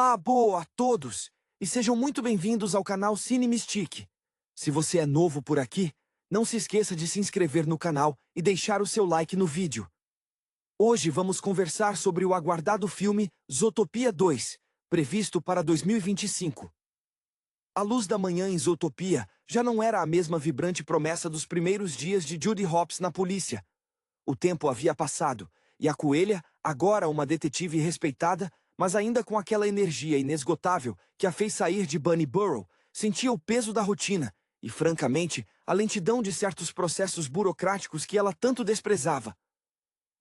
Olá, boa a todos, e sejam muito bem-vindos ao canal Cine Mystique. Se você é novo por aqui, não se esqueça de se inscrever no canal e deixar o seu like no vídeo. Hoje vamos conversar sobre o aguardado filme Zootopia 2, previsto para 2025. A luz da manhã em Zootopia já não era a mesma vibrante promessa dos primeiros dias de Judy Hopps na polícia. O tempo havia passado, e a coelha, agora uma detetive respeitada, mas ainda com aquela energia inesgotável que a fez sair de Bunny Burrow, sentia o peso da rotina e, francamente, a lentidão de certos processos burocráticos que ela tanto desprezava.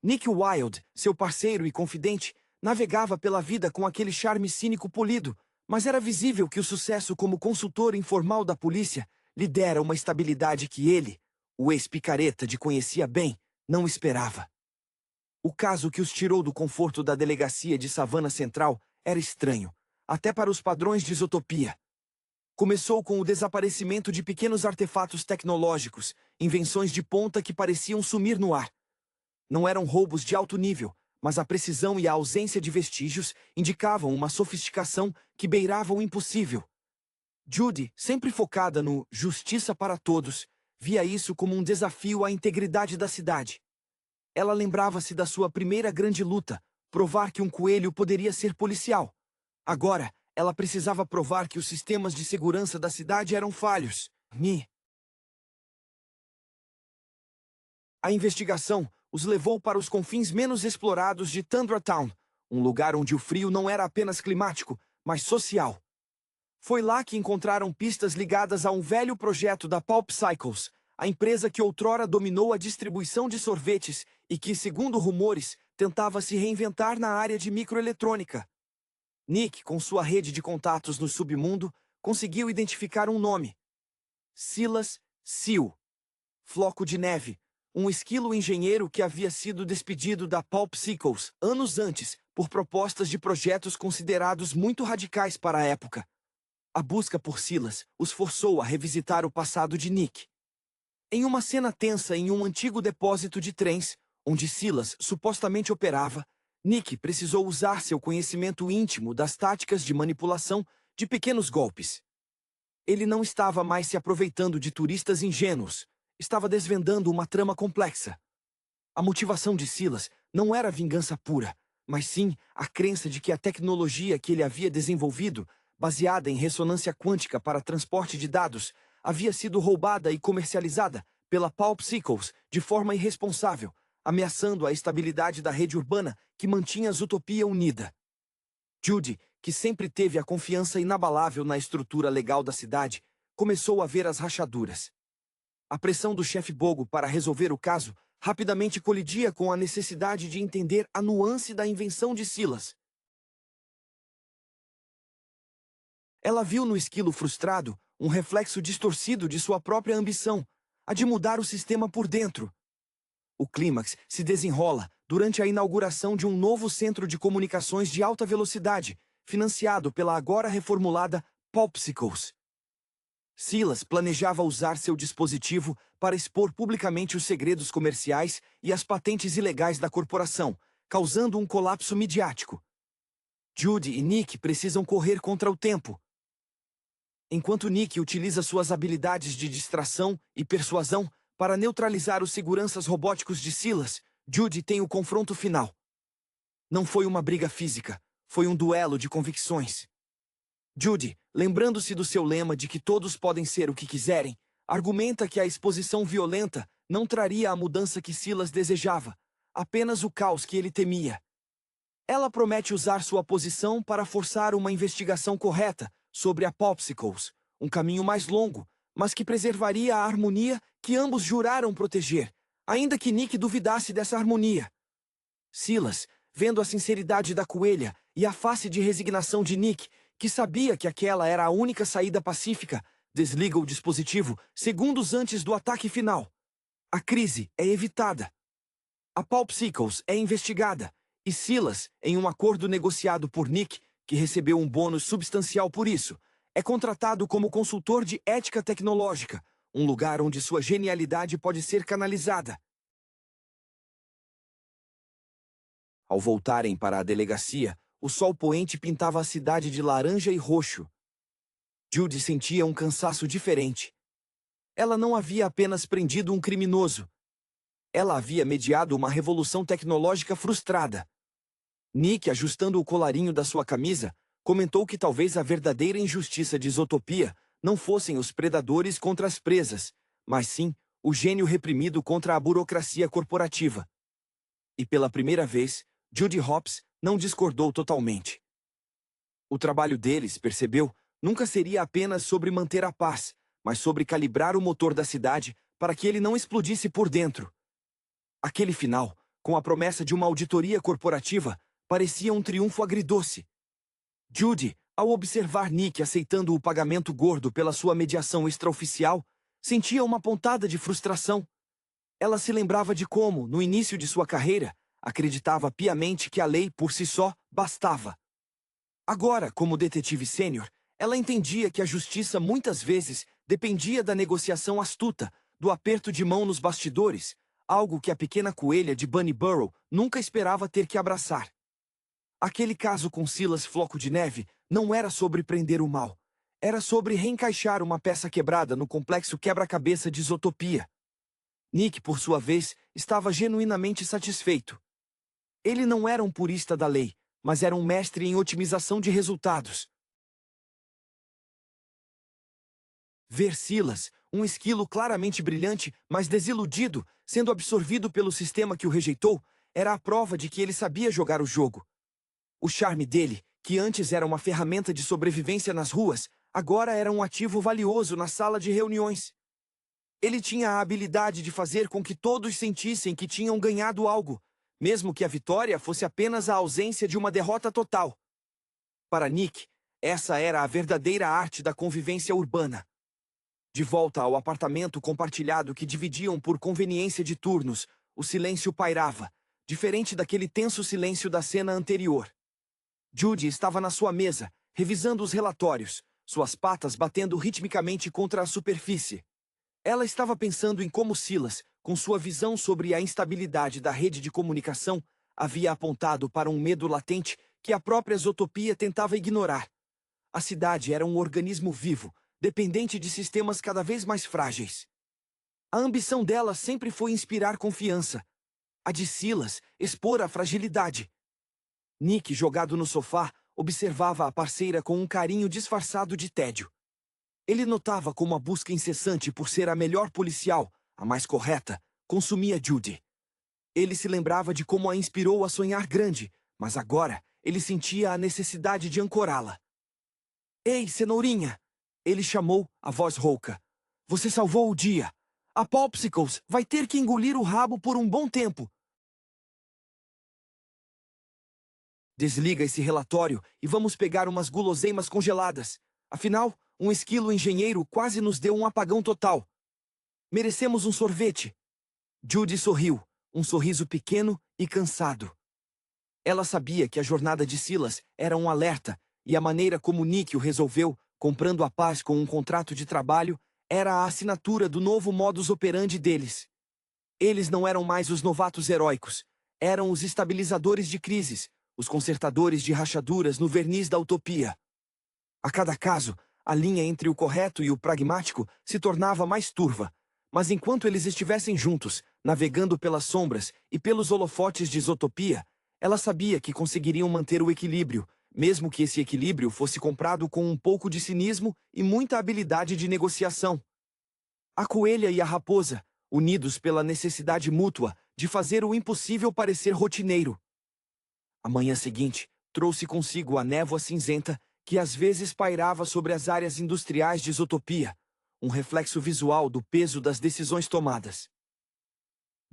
Nick Wilde, seu parceiro e confidente, navegava pela vida com aquele charme cínico polido, mas era visível que o sucesso como consultor informal da polícia lhe dera uma estabilidade que ele, o ex-picareta de conhecia bem, não esperava. O caso que os tirou do conforto da delegacia de Savannah Central era estranho, até para os padrões de Zootopia. Começou com o desaparecimento de pequenos artefatos tecnológicos, invenções de ponta que pareciam sumir no ar. Não eram roubos de alto nível, mas a precisão e a ausência de vestígios indicavam uma sofisticação que beirava o impossível. Judy, sempre focada no justiça para todos, via isso como um desafio à integridade da cidade. Ela lembrava-se da sua primeira grande luta, provar que um coelho poderia ser policial. Agora, ela precisava provar que os sistemas de segurança da cidade eram falhos. A investigação os levou para os confins menos explorados de Tundra Town, um lugar onde o frio não era apenas climático, mas social. Foi lá que encontraram pistas ligadas a um velho projeto da Pulp Cycles, a empresa que outrora dominou a distribuição de sorvetes e que, segundo rumores, tentava se reinventar na área de microeletrônica. Nick, com sua rede de contatos no submundo, conseguiu identificar um nome: Silas Seal, Floco de Neve, um esquilo engenheiro que havia sido despedido da Pulp Cycles anos antes por propostas de projetos considerados muito radicais para a época. A busca por Silas os forçou a revisitar o passado de Nick. Em uma cena tensa em um antigo depósito de trens, onde Silas supostamente operava, Nick precisou usar seu conhecimento íntimo das táticas de manipulação de pequenos golpes. Ele não estava mais se aproveitando de turistas ingênuos, estava desvendando uma trama complexa. A motivação de Silas não era vingança pura, mas sim a crença de que a tecnologia que ele havia desenvolvido, baseada em ressonância quântica para transporte de dados, havia sido roubada e comercializada pela Pulp Cycles de forma irresponsável, ameaçando a estabilidade da rede urbana que mantinha a Zootopia unida. Judy, que sempre teve a confiança inabalável na estrutura legal da cidade, começou a ver as rachaduras. A pressão do chefe Bogo para resolver o caso rapidamente colidia com a necessidade de entender a nuance da invenção de Silas. Ela viu no esquilo frustrado um reflexo distorcido de sua própria ambição, a de mudar o sistema por dentro. O clímax se desenrola durante a inauguração de um novo centro de comunicações de alta velocidade, financiado pela agora reformulada Popsicles. Silas planejava usar seu dispositivo para expor publicamente os segredos comerciais e as patentes ilegais da corporação, causando um colapso midiático. Judy e Nick precisam correr contra o tempo. Enquanto Nick utiliza suas habilidades de distração e persuasão para neutralizar os seguranças robóticos de Silas, Judy tem o confronto final. Não foi uma briga física, foi um duelo de convicções. Judy, lembrando-se do seu lema de que todos podem ser o que quiserem, argumenta que a exposição violenta não traria a mudança que Silas desejava, apenas o caos que ele temia. Ela promete usar sua posição para forçar uma investigação correta sobre a Popsicles, um caminho mais longo, mas que preservaria a harmonia que ambos juraram proteger, ainda que Nick duvidasse dessa harmonia. Silas, vendo a sinceridade da coelha e a face de resignação de Nick, que sabia que aquela era a única saída pacífica, desliga o dispositivo segundos antes do ataque final. A crise é evitada. A Pulp Cycles é investigada, e Silas, em um acordo negociado por Nick, que recebeu um bônus substancial por isso, é contratado como consultor de ética tecnológica, um lugar onde sua genialidade pode ser canalizada. Ao voltarem para a delegacia, o sol poente pintava a cidade de laranja e roxo. Judy sentia um cansaço diferente. Ela não havia apenas prendido um criminoso. Ela havia mediado uma revolução tecnológica frustrada. Nick, ajustando o colarinho da sua camisa, comentou que talvez a verdadeira injustiça de Zootopia não fossem os predadores contra as presas, mas sim o gênio reprimido contra a burocracia corporativa. E pela primeira vez, Judy Hopps não discordou totalmente. O trabalho deles, percebeu, nunca seria apenas sobre manter a paz, mas sobre calibrar o motor da cidade para que ele não explodisse por dentro. Aquele final, com a promessa de uma auditoria corporativa, parecia um triunfo agridoce. Judy, ao observar Nick aceitando o pagamento gordo pela sua mediação extraoficial, sentia uma pontada de frustração. Ela se lembrava de como, no início de sua carreira, acreditava piamente que a lei por si só bastava. Agora, como detetive sênior, ela entendia que a justiça muitas vezes dependia da negociação astuta, do aperto de mão nos bastidores, algo que a pequena coelha de Bunny Burrow nunca esperava ter que abraçar. Aquele caso com Silas Floco de Neve não era sobre prender o mal. Era sobre reencaixar uma peça quebrada no complexo quebra-cabeça de Zootopia. Nick, por sua vez, estava genuinamente satisfeito. Ele não era um purista da lei, mas era um mestre em otimização de resultados. Ver Silas, um esquilo claramente brilhante, mas desiludido, sendo absorvido pelo sistema que o rejeitou, era a prova de que ele sabia jogar o jogo. O charme dele, que antes era uma ferramenta de sobrevivência nas ruas, agora era um ativo valioso na sala de reuniões. Ele tinha a habilidade de fazer com que todos sentissem que tinham ganhado algo, mesmo que a vitória fosse apenas a ausência de uma derrota total. Para Nick, essa era a verdadeira arte da convivência urbana. De volta ao apartamento compartilhado que dividiam por conveniência de turnos, o silêncio pairava, diferente daquele tenso silêncio da cena anterior. Judy estava na sua mesa, revisando os relatórios, suas patas batendo ritmicamente contra a superfície. Ela estava pensando em como Silas, com sua visão sobre a instabilidade da rede de comunicação, havia apontado para um medo latente que a própria Zootopia tentava ignorar. A cidade era um organismo vivo, dependente de sistemas cada vez mais frágeis. A ambição dela sempre foi inspirar confiança. A de Silas, expor a fragilidade. Nick, jogado no sofá, observava a parceira com um carinho disfarçado de tédio. Ele notava como a busca incessante por ser a melhor policial, a mais correta, consumia Judy. Ele se lembrava de como a inspirou a sonhar grande, mas agora ele sentia a necessidade de ancorá-la. "Ei, cenourinha!" Ele chamou, a voz rouca. "Você salvou o dia. A Popsicles vai ter que engolir o rabo por um bom tempo." "Desliga esse relatório e vamos pegar umas guloseimas congeladas. Afinal, um esquilo engenheiro quase nos deu um apagão total. Merecemos um sorvete." Judy sorriu, um sorriso pequeno e cansado. Ela sabia que a jornada de Silas era um alerta, e a maneira como Nick o resolveu, comprando a paz com um contrato de trabalho, era a assinatura do novo modus operandi deles. Eles não eram mais os novatos heróicos, eram os estabilizadores de crises, os consertadores de rachaduras no verniz da utopia. A cada caso, a linha entre o correto e o pragmático se tornava mais turva, mas enquanto eles estivessem juntos, navegando pelas sombras e pelos holofotes de Zootopia, ela sabia que conseguiriam manter o equilíbrio, mesmo que esse equilíbrio fosse comprado com um pouco de cinismo e muita habilidade de negociação. A coelha e a raposa, unidos pela necessidade mútua de fazer o impossível parecer rotineiro. A manhã seguinte trouxe consigo a névoa cinzenta que às vezes pairava sobre as áreas industriais de Zootopia, um reflexo visual do peso das decisões tomadas.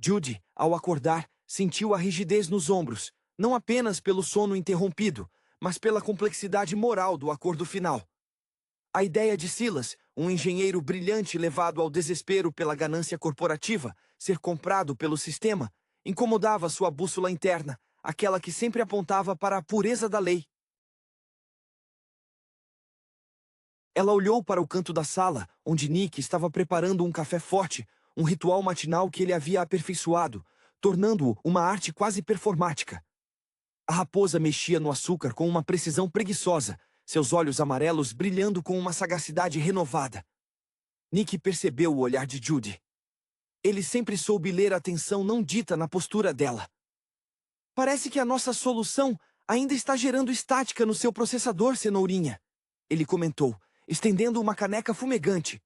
Judy, ao acordar, sentiu a rigidez nos ombros, não apenas pelo sono interrompido, mas pela complexidade moral do acordo final. A ideia de Silas, um engenheiro brilhante levado ao desespero pela ganância corporativa, ser comprado pelo sistema, incomodava sua bússola interna, aquela que sempre apontava para a pureza da lei. Ela olhou para o canto da sala, onde Nick estava preparando um café forte, um ritual matinal que ele havia aperfeiçoado, tornando-o uma arte quase performática. A raposa mexia no açúcar com uma precisão preguiçosa, seus olhos amarelos brilhando com uma sagacidade renovada. Nick percebeu o olhar de Judy. Ele sempre soube ler a tensão não dita na postura dela. Parece que a nossa solução ainda está gerando estática no seu processador, cenourinha, ele comentou, estendendo uma caneca fumegante.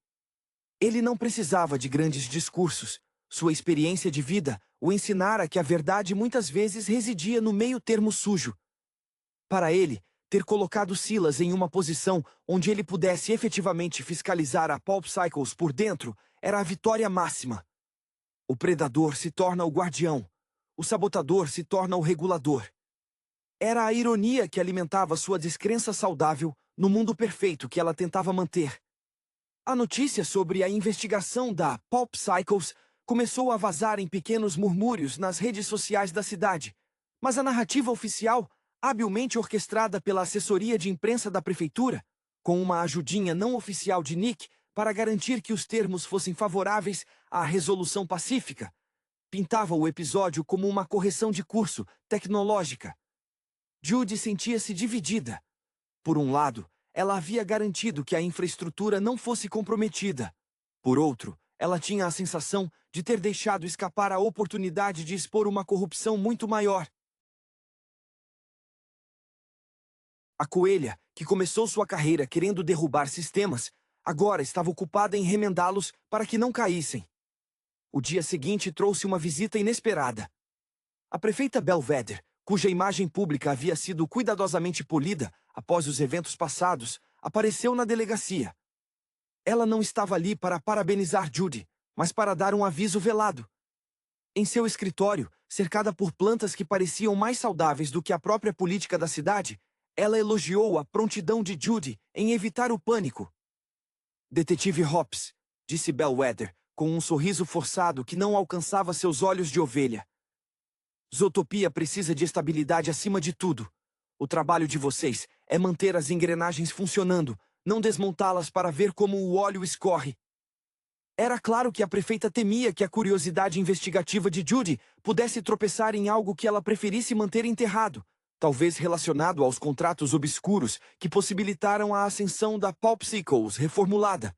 Ele não precisava de grandes discursos. Sua experiência de vida o ensinara que a verdade muitas vezes residia no meio-termo sujo. Para ele, ter colocado Silas em uma posição onde ele pudesse efetivamente fiscalizar a Pulp Cycles por dentro era a vitória máxima. O predador se torna o guardião. O sabotador se torna o regulador. Era a ironia que alimentava sua descrença saudável no mundo perfeito que ela tentava manter. A notícia sobre a investigação da Pulp Cycles começou a vazar em pequenos murmúrios nas redes sociais da cidade, mas a narrativa oficial, habilmente orquestrada pela assessoria de imprensa da prefeitura, com uma ajudinha não oficial de Nick para garantir que os termos fossem favoráveis à resolução pacífica, pintava o episódio como uma correção de curso tecnológica. Judy sentia-se dividida. Por um lado, ela havia garantido que a infraestrutura não fosse comprometida. Por outro, ela tinha a sensação de ter deixado escapar a oportunidade de expor uma corrupção muito maior. A coelha, que começou sua carreira querendo derrubar sistemas, agora estava ocupada em remendá-los para que não caíssem. O dia seguinte trouxe uma visita inesperada. A prefeita Belvedere, cuja imagem pública havia sido cuidadosamente polida após os eventos passados, apareceu na delegacia. Ela não estava ali para parabenizar Judy, mas para dar um aviso velado. Em seu escritório, cercada por plantas que pareciam mais saudáveis do que a própria política da cidade, ela elogiou a prontidão de Judy em evitar o pânico. Detetive Hobbs, disse Belvedere, com um sorriso forçado que não alcançava seus olhos de ovelha. Zootopia precisa de estabilidade acima de tudo. O trabalho de vocês é manter as engrenagens funcionando, não desmontá-las para ver como o óleo escorre. Era claro que a prefeita temia que a curiosidade investigativa de Judy pudesse tropeçar em algo que ela preferisse manter enterrado, talvez relacionado aos contratos obscuros que possibilitaram a ascensão da Pulp Cycles reformulada.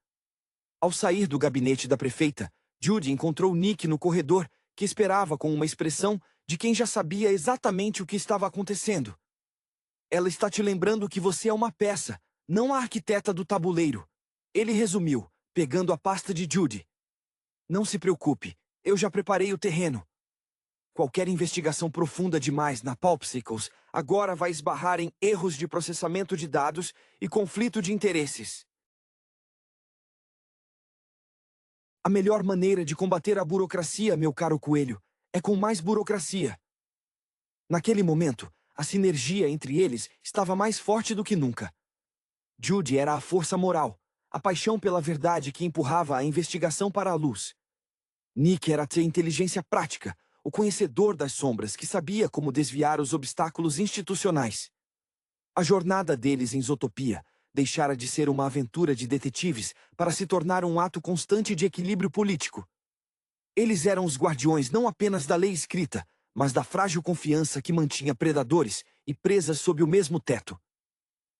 Ao sair do gabinete da prefeita, Judy encontrou Nick no corredor, que esperava com uma expressão de quem já sabia exatamente o que estava acontecendo. Ela está te lembrando que você é uma peça, não a arquiteta do tabuleiro. Ele resumiu, pegando a pasta de Judy. Não se preocupe, eu já preparei o terreno. Qualquer investigação profunda demais na Pulp Cycles agora vai esbarrar em erros de processamento de dados e conflito de interesses. A melhor maneira de combater a burocracia, meu caro coelho, é com mais burocracia. Naquele momento, a sinergia entre eles estava mais forte do que nunca. Judy era a força moral, a paixão pela verdade que empurrava a investigação para a luz. Nick era a inteligência prática, o conhecedor das sombras que sabia como desviar os obstáculos institucionais. A jornada deles em Zootopia deixara de ser uma aventura de detetives para se tornar um ato constante de equilíbrio político. Eles eram os guardiões não apenas da lei escrita, mas da frágil confiança que mantinha predadores e presas sob o mesmo teto.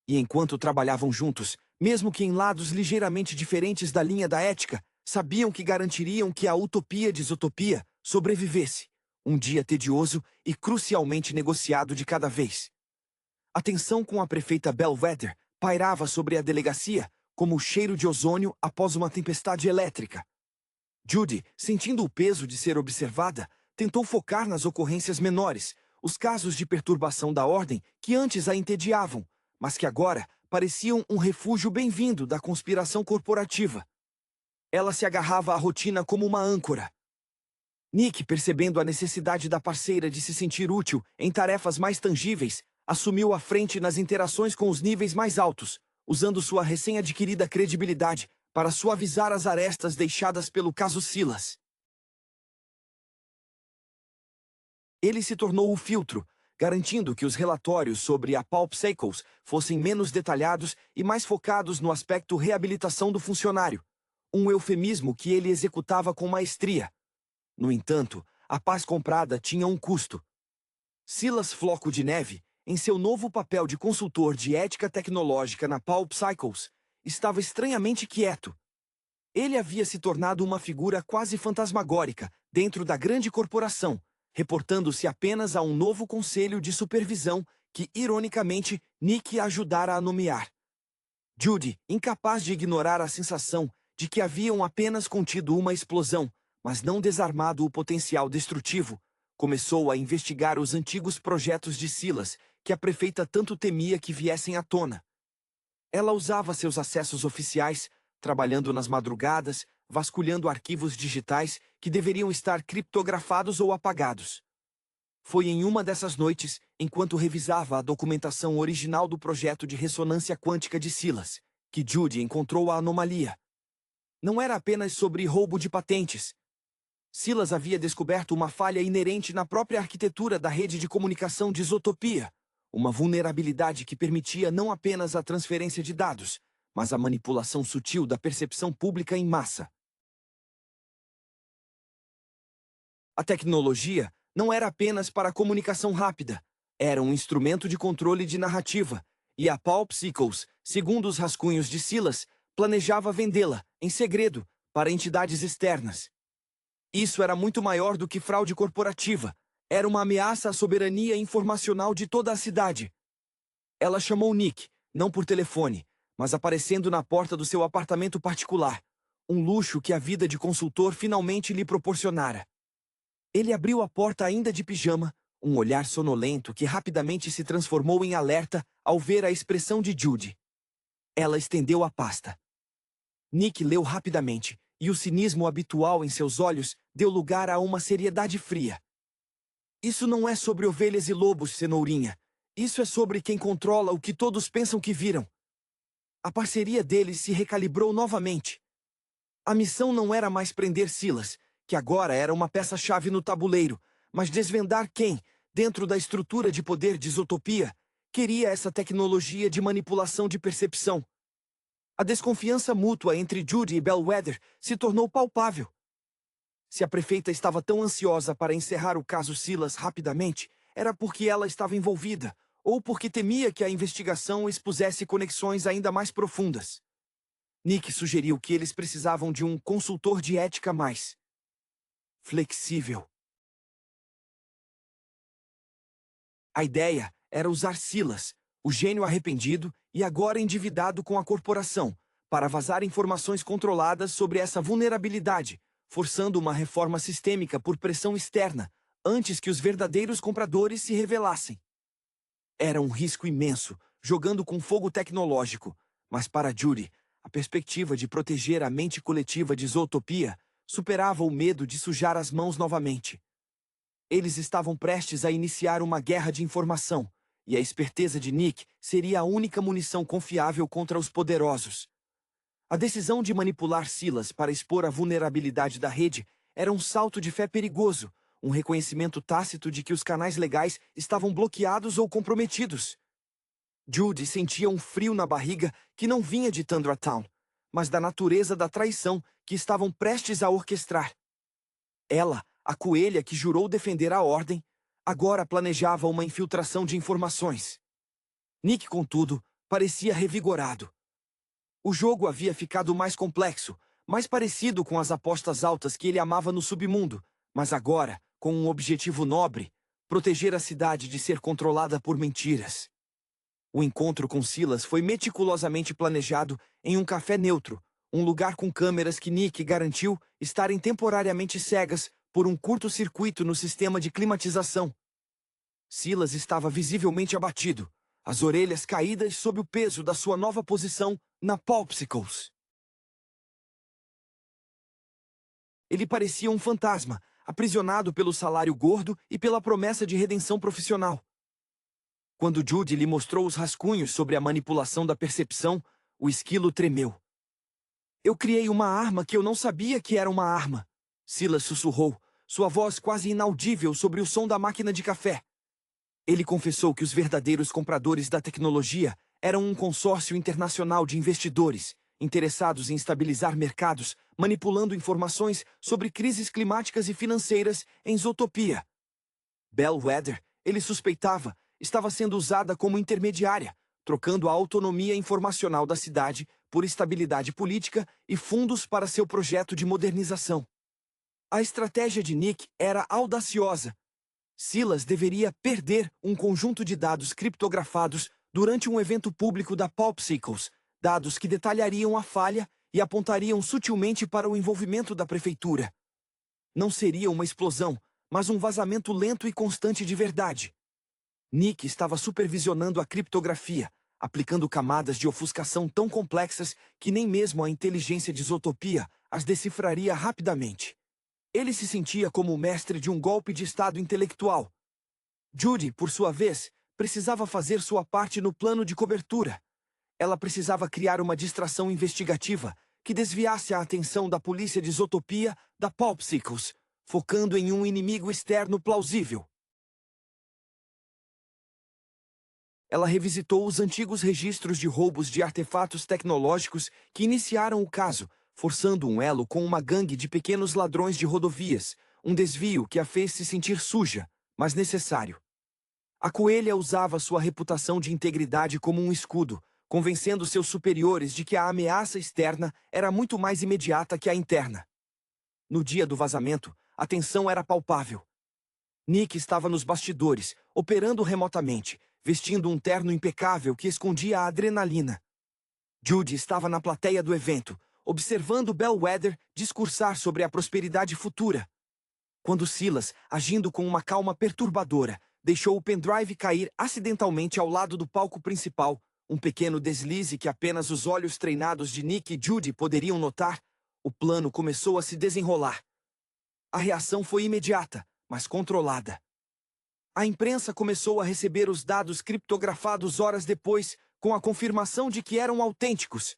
E enquanto trabalhavam juntos, mesmo que em lados ligeiramente diferentes da linha da ética, sabiam que garantiriam que a utopia de Zootopia sobrevivesse, um dia tedioso e crucialmente negociado de cada vez. A tensão com a prefeita Belvedere pairava sobre a delegacia como o cheiro de ozônio após uma tempestade elétrica. Judy, sentindo o peso de ser observada, tentou focar nas ocorrências menores, os casos de perturbação da ordem que antes a entediavam, mas que agora pareciam um refúgio bem-vindo da conspiração corporativa. Ela se agarrava à rotina como uma âncora. Nick, percebendo a necessidade da parceira de se sentir útil em tarefas mais tangíveis, assumiu a frente nas interações com os níveis mais altos, usando sua recém-adquirida credibilidade para suavizar as arestas deixadas pelo caso Silas. Ele se tornou o filtro, garantindo que os relatórios sobre a Pulp Cycles fossem menos detalhados e mais focados no aspecto reabilitação do funcionário, um eufemismo que ele executava com maestria. No entanto, a paz comprada tinha um custo. Silas Floco de Neve, em seu novo papel de consultor de ética tecnológica na Pulp Cycles, estava estranhamente quieto. Ele havia se tornado uma figura quase fantasmagórica dentro da grande corporação, reportando-se apenas a um novo conselho de supervisão que, ironicamente, Nick ajudara a nomear. Judy, incapaz de ignorar a sensação de que haviam apenas contido uma explosão, mas não desarmado o potencial destrutivo, começou a investigar os antigos projetos de Silas, que a prefeita tanto temia que viessem à tona. Ela usava seus acessos oficiais, trabalhando nas madrugadas, vasculhando arquivos digitais que deveriam estar criptografados ou apagados. Foi em uma dessas noites, enquanto revisava a documentação original do projeto de ressonância quântica de Silas, que Judy encontrou a anomalia. Não era apenas sobre roubo de patentes. Silas havia descoberto uma falha inerente na própria arquitetura da rede de comunicação de Isotopia, uma vulnerabilidade que permitia não apenas a transferência de dados, mas a manipulação sutil da percepção pública em massa. A tecnologia não era apenas para comunicação rápida, era um instrumento de controle de narrativa, e a Pulp Cycles, segundo os rascunhos de Silas, planejava vendê-la, em segredo, para entidades externas. Isso era muito maior do que fraude corporativa, era uma ameaça à soberania informacional de toda a cidade. Ela chamou Nick, não por telefone, mas aparecendo na porta do seu apartamento particular, um luxo que a vida de consultor finalmente lhe proporcionara. Ele abriu a porta ainda de pijama, um olhar sonolento que rapidamente se transformou em alerta ao ver a expressão de Judy. Ela estendeu a pasta. Nick leu rapidamente, e o cinismo habitual em seus olhos deu lugar a uma seriedade fria. Isso não é sobre ovelhas e lobos, cenourinha. Isso é sobre quem controla o que todos pensam que viram. A parceria deles se recalibrou novamente. A missão não era mais prender Silas, que agora era uma peça-chave no tabuleiro, mas desvendar quem, dentro da estrutura de poder de Isotopia, queria essa tecnologia de manipulação de percepção. A desconfiança mútua entre Judy e Bellwether se tornou palpável. Se a prefeita estava tão ansiosa para encerrar o caso Silas rapidamente, era porque ela estava envolvida, ou porque temia que a investigação expusesse conexões ainda mais profundas. Nick sugeriu que eles precisavam de um consultor de ética mais flexível. A ideia era usar Silas, o gênio arrependido e agora endividado com a corporação, para vazar informações controladas sobre essa vulnerabilidade, forçando uma reforma sistêmica por pressão externa, antes que os verdadeiros compradores se revelassem. Era um risco imenso, jogando com fogo tecnológico, mas para Judy, a perspectiva de proteger a mente coletiva de Isotopia superava o medo de sujar as mãos novamente. Eles estavam prestes a iniciar uma guerra de informação, e a esperteza de Nick seria a única munição confiável contra os poderosos. A decisão de manipular Silas para expor a vulnerabilidade da rede era um salto de fé perigoso, um reconhecimento tácito de que os canais legais estavam bloqueados ou comprometidos. Judy sentia um frio na barriga que não vinha de Tundra Town, mas da natureza da traição que estavam prestes a orquestrar. Ela, a coelha que jurou defender a ordem, agora planejava uma infiltração de informações. Nick, contudo, parecia revigorado. O jogo havia ficado mais complexo, mais parecido com as apostas altas que ele amava no submundo, mas agora, com um objetivo nobre: proteger a cidade de ser controlada por mentiras. O encontro com Silas foi meticulosamente planejado em um café neutro, um lugar com câmeras que Nick garantiu estarem temporariamente cegas por um curto-circuito no sistema de climatização. Silas estava visivelmente abatido, as orelhas caídas sob o peso da sua nova posição na Popsicles. Ele parecia um fantasma, aprisionado pelo salário gordo e pela promessa de redenção profissional. Quando Judy lhe mostrou os rascunhos sobre a manipulação da percepção, o esquilo tremeu. Eu criei uma arma que eu não sabia que era uma arma, Silas sussurrou, sua voz quase inaudível sobre o som da máquina de café. Ele confessou que os verdadeiros compradores da tecnologia eram um consórcio internacional de investidores, interessados em estabilizar mercados, manipulando informações sobre crises climáticas e financeiras em Isotopia. Bellwether, ele suspeitava, estava sendo usada como intermediária, trocando a autonomia informacional da cidade por estabilidade política e fundos para seu projeto de modernização. A estratégia de Nick era audaciosa. Silas deveria perder um conjunto de dados criptografados durante um evento público da Popsicles, dados que detalhariam a falha e apontariam sutilmente para o envolvimento da prefeitura. Não seria uma explosão, mas um vazamento lento e constante de verdade. Nick estava supervisionando a criptografia, aplicando camadas de ofuscação tão complexas que nem mesmo a inteligência de Zootopia as decifraria rapidamente. Ele se sentia como o mestre de um golpe de estado intelectual. Judy, por sua vez, precisava fazer sua parte no plano de cobertura. Ela precisava criar uma distração investigativa que desviasse a atenção da polícia de Zootopia da Popsicles, focando em um inimigo externo plausível. Ela revisitou os antigos registros de roubos de artefatos tecnológicos que iniciaram o caso, forçando um elo com uma gangue de pequenos ladrões de rodovias, um desvio que a fez se sentir suja, mas necessário. A coelha usava sua reputação de integridade como um escudo, convencendo seus superiores de que a ameaça externa era muito mais imediata que a interna. No dia do vazamento, a tensão era palpável. Nick estava nos bastidores, operando remotamente, vestindo um terno impecável que escondia a adrenalina. Judy estava na plateia do evento, observando Bellwether discursar sobre a prosperidade futura. Quando Silas, agindo com uma calma perturbadora, deixou o pendrive cair acidentalmente ao lado do palco principal, um pequeno deslize que apenas os olhos treinados de Nick e Judy poderiam notar, o plano começou a se desenrolar. A reação foi imediata, mas controlada. A imprensa começou a receber os dados criptografados horas depois, com a confirmação de que eram autênticos.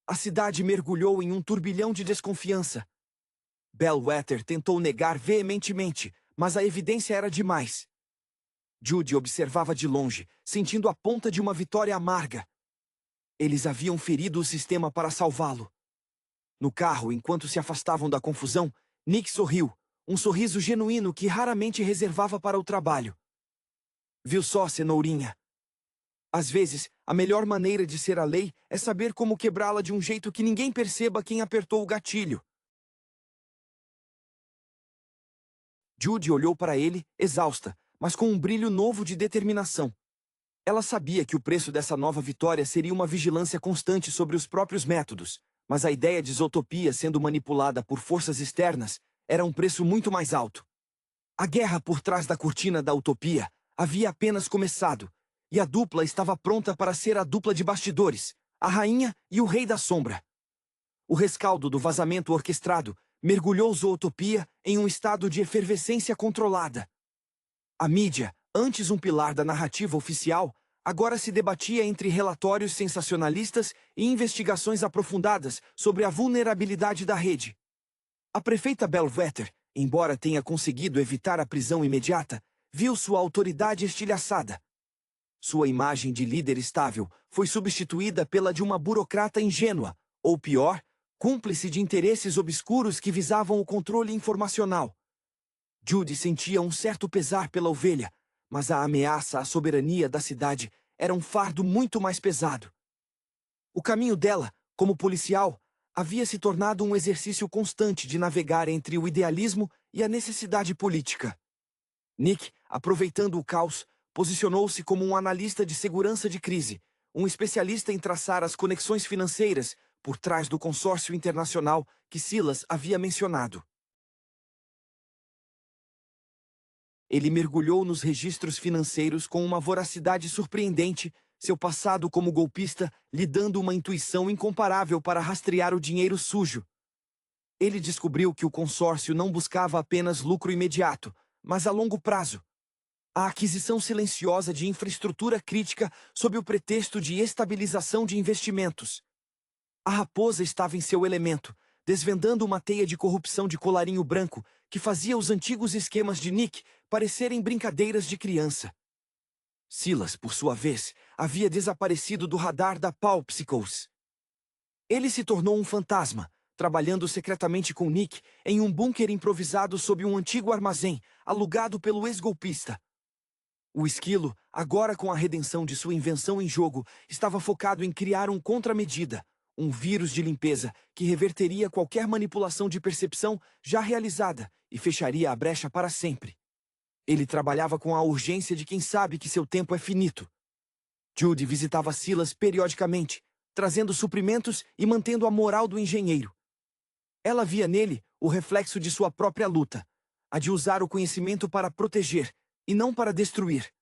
A cidade mergulhou em um turbilhão de desconfiança. Bellwether tentou negar veementemente, mas a evidência era demais. Judy observava de longe, sentindo a ponta de uma vitória amarga. Eles haviam ferido o sistema para salvá-lo. No carro, enquanto se afastavam da confusão, Nick sorriu, um sorriso genuíno que raramente reservava para o trabalho. Viu só, cenourinha? Às vezes, a melhor maneira de ser a lei é saber como quebrá-la de um jeito que ninguém perceba quem apertou o gatilho. Judy olhou para ele, exausta, mas com um brilho novo de determinação. Ela sabia que o preço dessa nova vitória seria uma vigilância constante sobre os próprios métodos, mas a ideia de Zootopia sendo manipulada por forças externas era um preço muito mais alto. A guerra por trás da cortina da utopia havia apenas começado, e a dupla estava pronta para ser a dupla de bastidores, a rainha e o rei da sombra. O rescaldo do vazamento orquestrado mergulhou Zootopia em um estado de efervescência controlada. A mídia, antes um pilar da narrativa oficial, agora se debatia entre relatórios sensacionalistas e investigações aprofundadas sobre a vulnerabilidade da rede. A prefeita Bellwether, embora tenha conseguido evitar a prisão imediata, viu sua autoridade estilhaçada. Sua imagem de líder estável foi substituída pela de uma burocrata ingênua, ou pior, cúmplice de interesses obscuros que visavam o controle informacional. Judy sentia um certo pesar pela ovelha, mas a ameaça à soberania da cidade era um fardo muito mais pesado. O caminho dela, como policial, havia se tornado um exercício constante de navegar entre o idealismo e a necessidade política. Nick, aproveitando o caos, posicionou-se como um analista de segurança de crise, um especialista em traçar as conexões financeiras por trás do consórcio internacional que Silas havia mencionado. Ele mergulhou nos registros financeiros com uma voracidade surpreendente, seu passado como golpista lhe dando uma intuição incomparável para rastrear o dinheiro sujo. Ele descobriu que o consórcio não buscava apenas lucro imediato, mas a longo prazo. A aquisição silenciosa de infraestrutura crítica sob o pretexto de estabilização de investimentos. A raposa estava em seu elemento, desvendando uma teia de corrupção de colarinho branco que fazia os antigos esquemas de Nick parecerem brincadeiras de criança. Silas, por sua vez, havia desaparecido do radar da Popsicles. Ele se tornou um fantasma, trabalhando secretamente com Nick em um bunker improvisado sob um antigo armazém, alugado pelo ex-golpista. O esquilo, agora com a redenção de sua invenção em jogo, estava focado em criar um contramedida, um vírus de limpeza que reverteria qualquer manipulação de percepção já realizada e fecharia a brecha para sempre. Ele trabalhava com a urgência de quem sabe que seu tempo é finito. Judy visitava Silas periodicamente, trazendo suprimentos e mantendo a moral do engenheiro. Ela via nele o reflexo de sua própria luta, a de usar o conhecimento para proteger e não para destruir.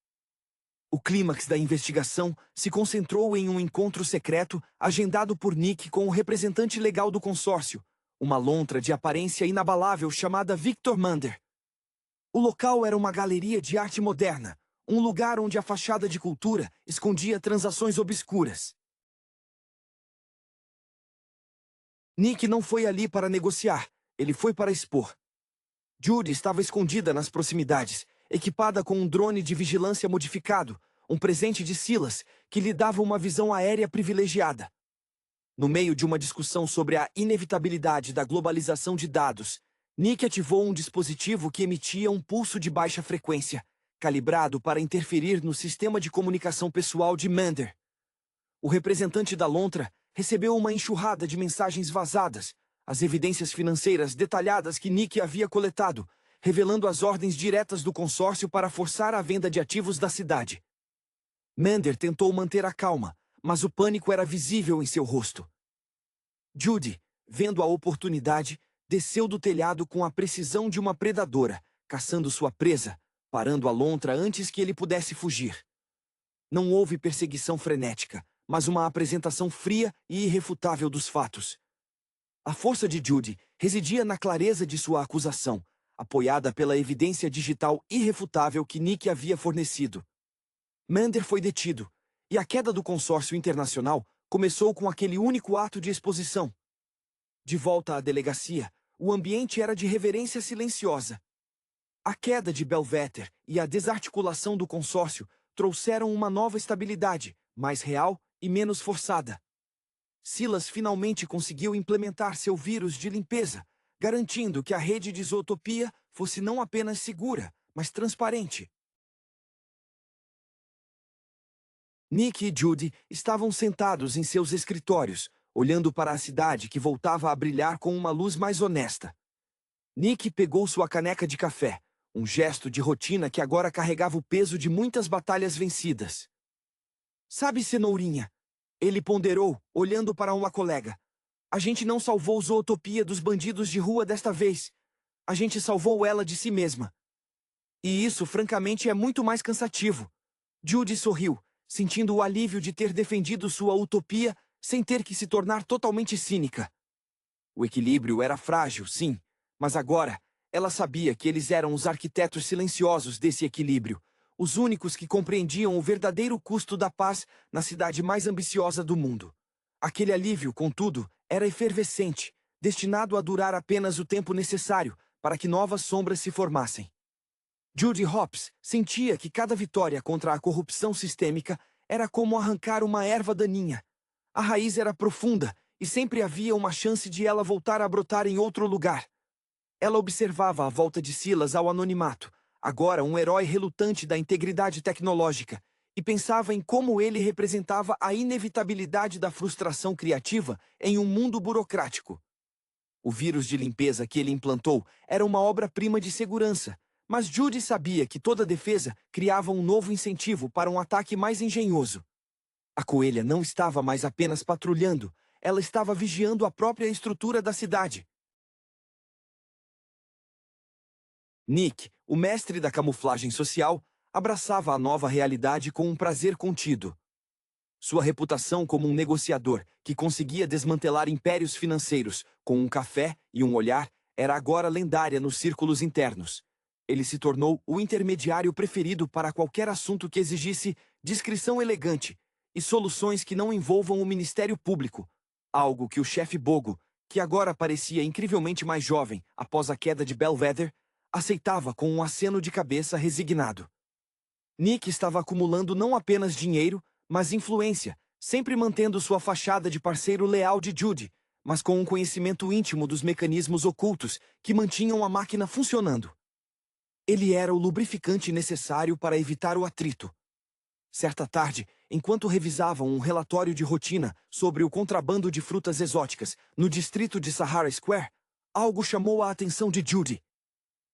O clímax da investigação se concentrou em um encontro secreto agendado por Nick com o representante legal do consórcio, uma lontra de aparência inabalável chamada Victor Mander. O local era uma galeria de arte moderna, um lugar onde a fachada de cultura escondia transações obscuras. Nick não foi ali para negociar, ele foi para expor. Judy estava escondida nas proximidades, equipada com um drone de vigilância modificado, um presente de Silas, que lhe dava uma visão aérea privilegiada. No meio de uma discussão sobre a inevitabilidade da globalização de dados, Nick ativou um dispositivo que emitia um pulso de baixa frequência, calibrado para interferir no sistema de comunicação pessoal de Mander. O representante da lontra recebeu uma enxurrada de mensagens vazadas, as evidências financeiras detalhadas que Nick havia coletado, revelando as ordens diretas do consórcio para forçar a venda de ativos da cidade. Mander tentou manter a calma, mas o pânico era visível em seu rosto. Judy, vendo a oportunidade, desceu do telhado com a precisão de uma predadora, caçando sua presa, parando a lontra antes que ele pudesse fugir. Não houve perseguição frenética, mas uma apresentação fria e irrefutável dos fatos. A força de Judy residia na clareza de sua acusação, apoiada pela evidência digital irrefutável que Nick havia fornecido. Mander foi detido, e a queda do consórcio internacional começou com aquele único ato de exposição. De volta à delegacia, o ambiente era de reverência silenciosa. A queda de Belvedere e a desarticulação do consórcio trouxeram uma nova estabilidade, mais real e menos forçada. Silas finalmente conseguiu implementar seu vírus de limpeza, garantindo que a rede de Zootopia fosse não apenas segura, mas transparente. Nick e Judy estavam sentados em seus escritórios, olhando para a cidade que voltava a brilhar com uma luz mais honesta. Nick pegou sua caneca de café, um gesto de rotina que agora carregava o peso de muitas batalhas vencidas. "Sabe, Cenourinha?" Ele ponderou, olhando para uma colega. "A gente não salvou Zootopia dos bandidos de rua desta vez. A gente salvou ela de si mesma. E isso, francamente, é muito mais cansativo." Judy sorriu, sentindo o alívio de ter defendido sua utopia sem ter que se tornar totalmente cínica. O equilíbrio era frágil, sim, mas agora ela sabia que eles eram os arquitetos silenciosos desse equilíbrio, os únicos que compreendiam o verdadeiro custo da paz na cidade mais ambiciosa do mundo. Aquele alívio, contudo, era efervescente, destinado a durar apenas o tempo necessário para que novas sombras se formassem. Judy Hopps sentia que cada vitória contra a corrupção sistêmica era como arrancar uma erva daninha. A raiz era profunda e sempre havia uma chance de ela voltar a brotar em outro lugar. Ela observava a volta de Silas ao anonimato, agora um herói relutante da integridade tecnológica, e pensava em como ele representava a inevitabilidade da frustração criativa em um mundo burocrático. O vírus de limpeza que ele implantou era uma obra-prima de segurança, mas Judy sabia que toda defesa criava um novo incentivo para um ataque mais engenhoso. A coelha não estava mais apenas patrulhando, ela estava vigiando a própria estrutura da cidade. Nick, o mestre da camuflagem social, abraçava a nova realidade com um prazer contido. Sua reputação como um negociador que conseguia desmantelar impérios financeiros com um café e um olhar era agora lendária nos círculos internos. Ele se tornou o intermediário preferido para qualquer assunto que exigisse discrição elegante e soluções que não envolvam o Ministério Público, algo que o chefe Bogo, que agora parecia incrivelmente mais jovem após a queda de Belvedere, aceitava com um aceno de cabeça resignado. Nick estava acumulando não apenas dinheiro, mas influência, sempre mantendo sua fachada de parceiro leal de Judy, mas com um conhecimento íntimo dos mecanismos ocultos que mantinham a máquina funcionando. Ele era o lubrificante necessário para evitar o atrito. Certa tarde, enquanto revisavam um relatório de rotina sobre o contrabando de frutas exóticas no distrito de Sahara Square, algo chamou a atenção de Judy.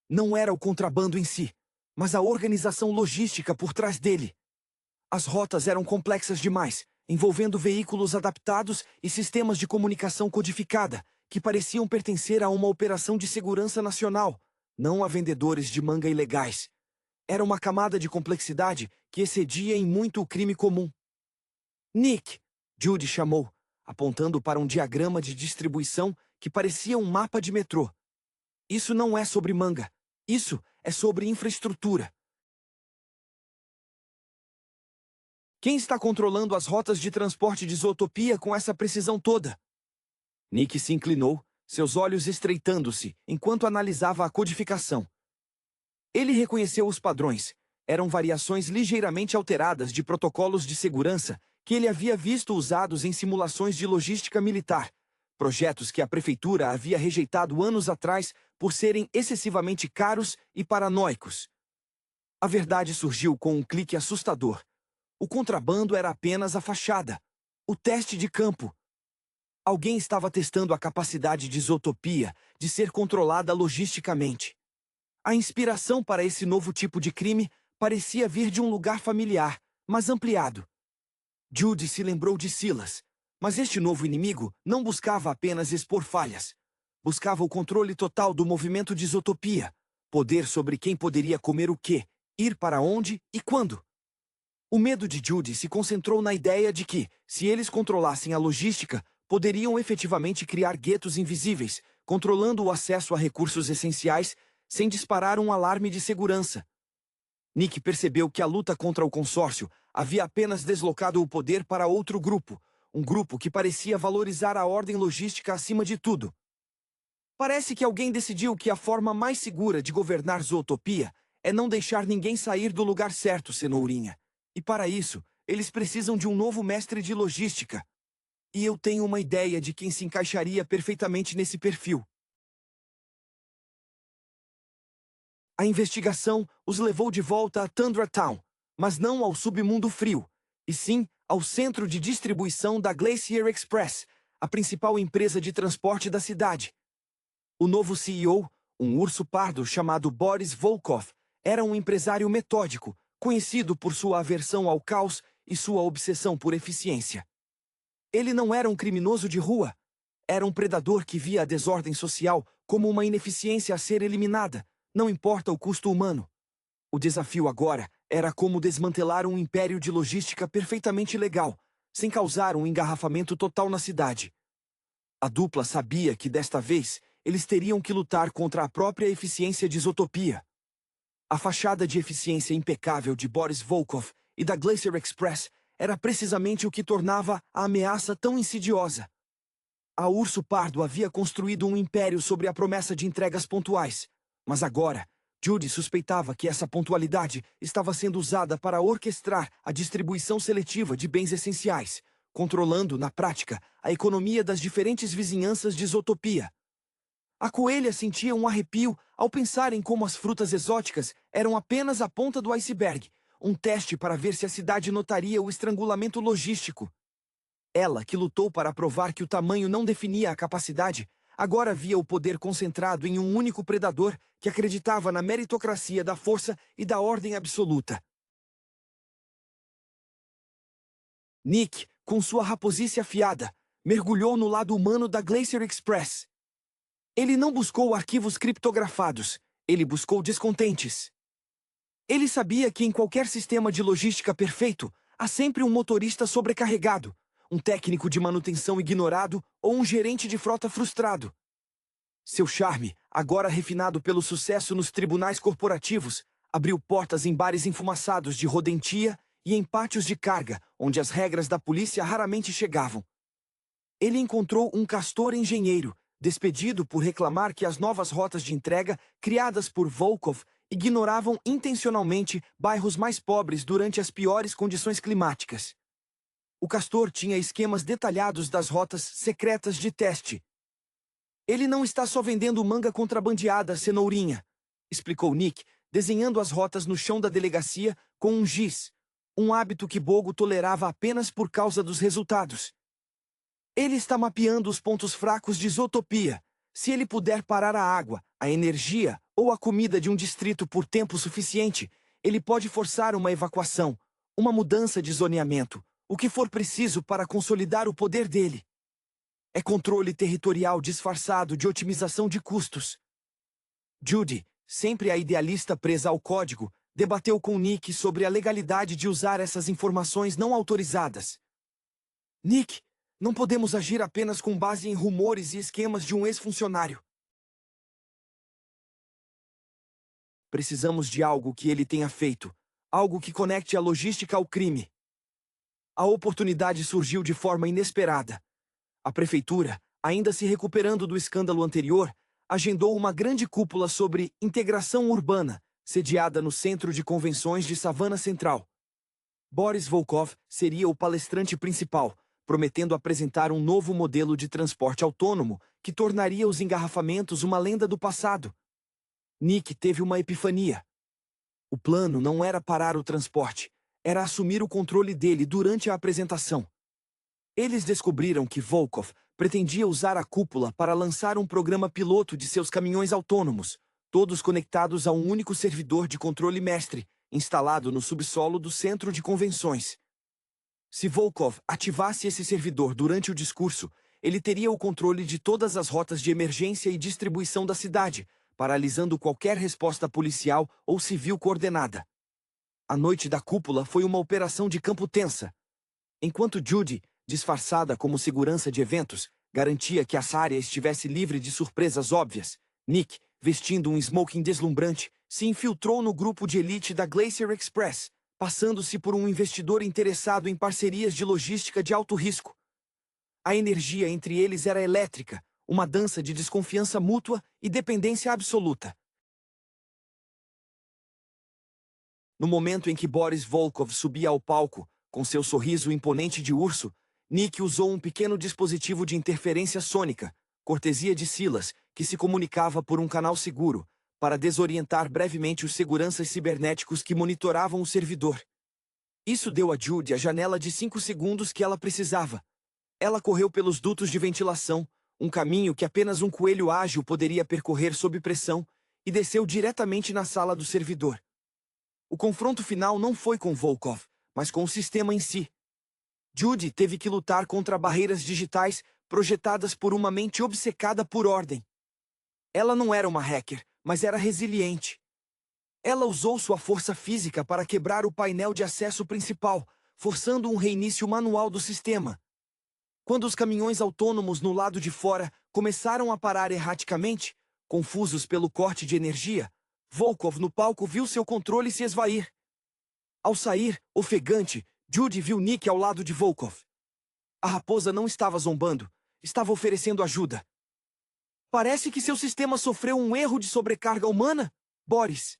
Não era o contrabando em si, mas a organização logística por trás dele. As rotas eram complexas demais, envolvendo veículos adaptados e sistemas de comunicação codificada, que pareciam pertencer a uma operação de segurança nacional, não a vendedores de manga ilegais. Era uma camada de complexidade que excedia em muito o crime comum. Nick, Judy chamou, apontando para um diagrama de distribuição que parecia um mapa de metrô. Isso não é sobre manga. Isso é sobre infraestrutura. Quem está controlando as rotas de transporte de Zootopia com essa precisão toda? Nick se inclinou, seus olhos estreitando-se, enquanto analisava a codificação. Ele reconheceu os padrões. Eram variações ligeiramente alteradas de protocolos de segurança que ele havia visto usados em simulações de logística militar, projetos que a prefeitura havia rejeitado anos atrás por serem excessivamente caros e paranoicos. A verdade surgiu com um clique assustador. O contrabando era apenas a fachada, o teste de campo. Alguém estava testando a capacidade de Zootopia de ser controlada logisticamente. A inspiração para esse novo tipo de crime parecia vir de um lugar familiar, mas ampliado. Judy se lembrou de Silas, mas este novo inimigo não buscava apenas expor falhas. Buscava o controle total do movimento de Zootopia, poder sobre quem poderia comer o quê, ir para onde e quando. O medo de Judy se concentrou na ideia de que, se eles controlassem a logística, poderiam efetivamente criar guetos invisíveis, controlando o acesso a recursos essenciais sem disparar um alarme de segurança. Nick percebeu que a luta contra o consórcio havia apenas deslocado o poder para outro grupo, um grupo que parecia valorizar a ordem logística acima de tudo. Parece que alguém decidiu que a forma mais segura de governar Zootopia é não deixar ninguém sair do lugar certo, Cenourinha. E para isso, eles precisam de um novo mestre de logística. E eu tenho uma ideia de quem se encaixaria perfeitamente nesse perfil. A investigação os levou de volta a Tundra Town, mas não ao submundo frio, e sim ao centro de distribuição da Glacier Express, a principal empresa de transporte da cidade. O novo CEO, um urso pardo chamado Boris Volkov, era um empresário metódico, conhecido por sua aversão ao caos e sua obsessão por eficiência. Ele não era um criminoso de rua. Era um predador que via a desordem social como uma ineficiência a ser eliminada, não importa o custo humano. O desafio agora era como desmantelar um império de logística perfeitamente legal, sem causar um engarrafamento total na cidade. A dupla sabia que, desta vez, eles teriam que lutar contra a própria eficiência de Zootopia. A fachada de eficiência impecável de Boris Volkov e da Glacier Express era precisamente o que tornava a ameaça tão insidiosa. A Urso Pardo havia construído um império sobre a promessa de entregas pontuais, mas agora, Judy suspeitava que essa pontualidade estava sendo usada para orquestrar a distribuição seletiva de bens essenciais, controlando, na prática, a economia das diferentes vizinhanças de Zootopia. A coelha sentia um arrepio ao pensar em como as frutas exóticas eram apenas a ponta do iceberg, um teste para ver se a cidade notaria o estrangulamento logístico. Ela, que lutou para provar que o tamanho não definia a capacidade, agora via o poder concentrado em um único predador que acreditava na meritocracia da força e da ordem absoluta. Nick, com sua raposice afiada, mergulhou no lado humano da Glacier Express. Ele não buscou arquivos criptografados, ele buscou descontentes. Ele sabia que em qualquer sistema de logística perfeito, há sempre um motorista sobrecarregado, um técnico de manutenção ignorado ou um gerente de frota frustrado. Seu charme, agora refinado pelo sucesso nos tribunais corporativos, abriu portas em bares enfumaçados de rodentia e em pátios de carga, onde as regras da polícia raramente chegavam. Ele encontrou um castor engenheiro, despedido por reclamar que as novas rotas de entrega, criadas por Volkov, ignoravam intencionalmente bairros mais pobres durante as piores condições climáticas. O castor tinha esquemas detalhados das rotas secretas de teste. Ele não está só vendendo manga contrabandeada, Cenourinha, explicou Nick, desenhando as rotas no chão da delegacia com um giz, um hábito que Bogo tolerava apenas por causa dos resultados. Ele está mapeando os pontos fracos de Zootopia. Se ele puder parar a água, a energia ou a comida de um distrito por tempo suficiente, ele pode forçar uma evacuação, uma mudança de zoneamento, o que for preciso para consolidar o poder dele. É controle territorial disfarçado de otimização de custos. Judy, sempre a idealista presa ao código, debateu com Nick sobre a legalidade de usar essas informações não autorizadas. Nick, não podemos agir apenas com base em rumores e esquemas de um ex-funcionário. Precisamos de algo que ele tenha feito, algo que conecte a logística ao crime. A oportunidade surgiu de forma inesperada. A prefeitura, ainda se recuperando do escândalo anterior, agendou uma grande cúpula sobre integração urbana, sediada no Centro de Convenções de Savannah Central. Boris Volkov seria o palestrante principal, prometendo apresentar um novo modelo de transporte autônomo que tornaria os engarrafamentos uma lenda do passado. Nick teve uma epifania. O plano não era parar o transporte, era assumir o controle dele durante a apresentação. Eles descobriram que Volkov pretendia usar a cúpula para lançar um programa piloto de seus caminhões autônomos, todos conectados a um único servidor de controle mestre, instalado no subsolo do Centro de Convenções. Se Volkov ativasse esse servidor durante o discurso, ele teria o controle de todas as rotas de emergência e distribuição da cidade, paralisando qualquer resposta policial ou civil coordenada. A noite da cúpula foi uma operação de campo tensa. Enquanto Judy, disfarçada como segurança de eventos, garantia que essa área estivesse livre de surpresas óbvias, Nick, vestindo um smoking deslumbrante, se infiltrou no grupo de elite da Glacier Express, passando-se por um investidor interessado em parcerias de logística de alto risco. A energia entre eles era elétrica, uma dança de desconfiança mútua e dependência absoluta. No momento em que Boris Volkov subia ao palco, com seu sorriso imponente de urso, Nick usou um pequeno dispositivo de interferência sônica, cortesia de Silas, que se comunicava por um canal seguro, para desorientar brevemente os seguranças cibernéticos que monitoravam o servidor. Isso deu a Judy a janela de 5 segundos que ela precisava. Ela correu pelos dutos de ventilação, um caminho que apenas um coelho ágil poderia percorrer sob pressão, e desceu diretamente na sala do servidor. O confronto final não foi com Volkov, mas com o sistema em si. Judy teve que lutar contra barreiras digitais projetadas por uma mente obcecada por ordem. Ela não era uma hacker, mas era resiliente. Ela usou sua força física para quebrar o painel de acesso principal, forçando um reinício manual do sistema. Quando os caminhões autônomos no lado de fora começaram a parar erraticamente, confusos pelo corte de energia, Volkov no palco viu seu controle se esvair. Ao sair, ofegante, Judy viu Nick ao lado de Volkov. A raposa não estava zombando, estava oferecendo ajuda. Parece que seu sistema sofreu um erro de sobrecarga humana, Boris.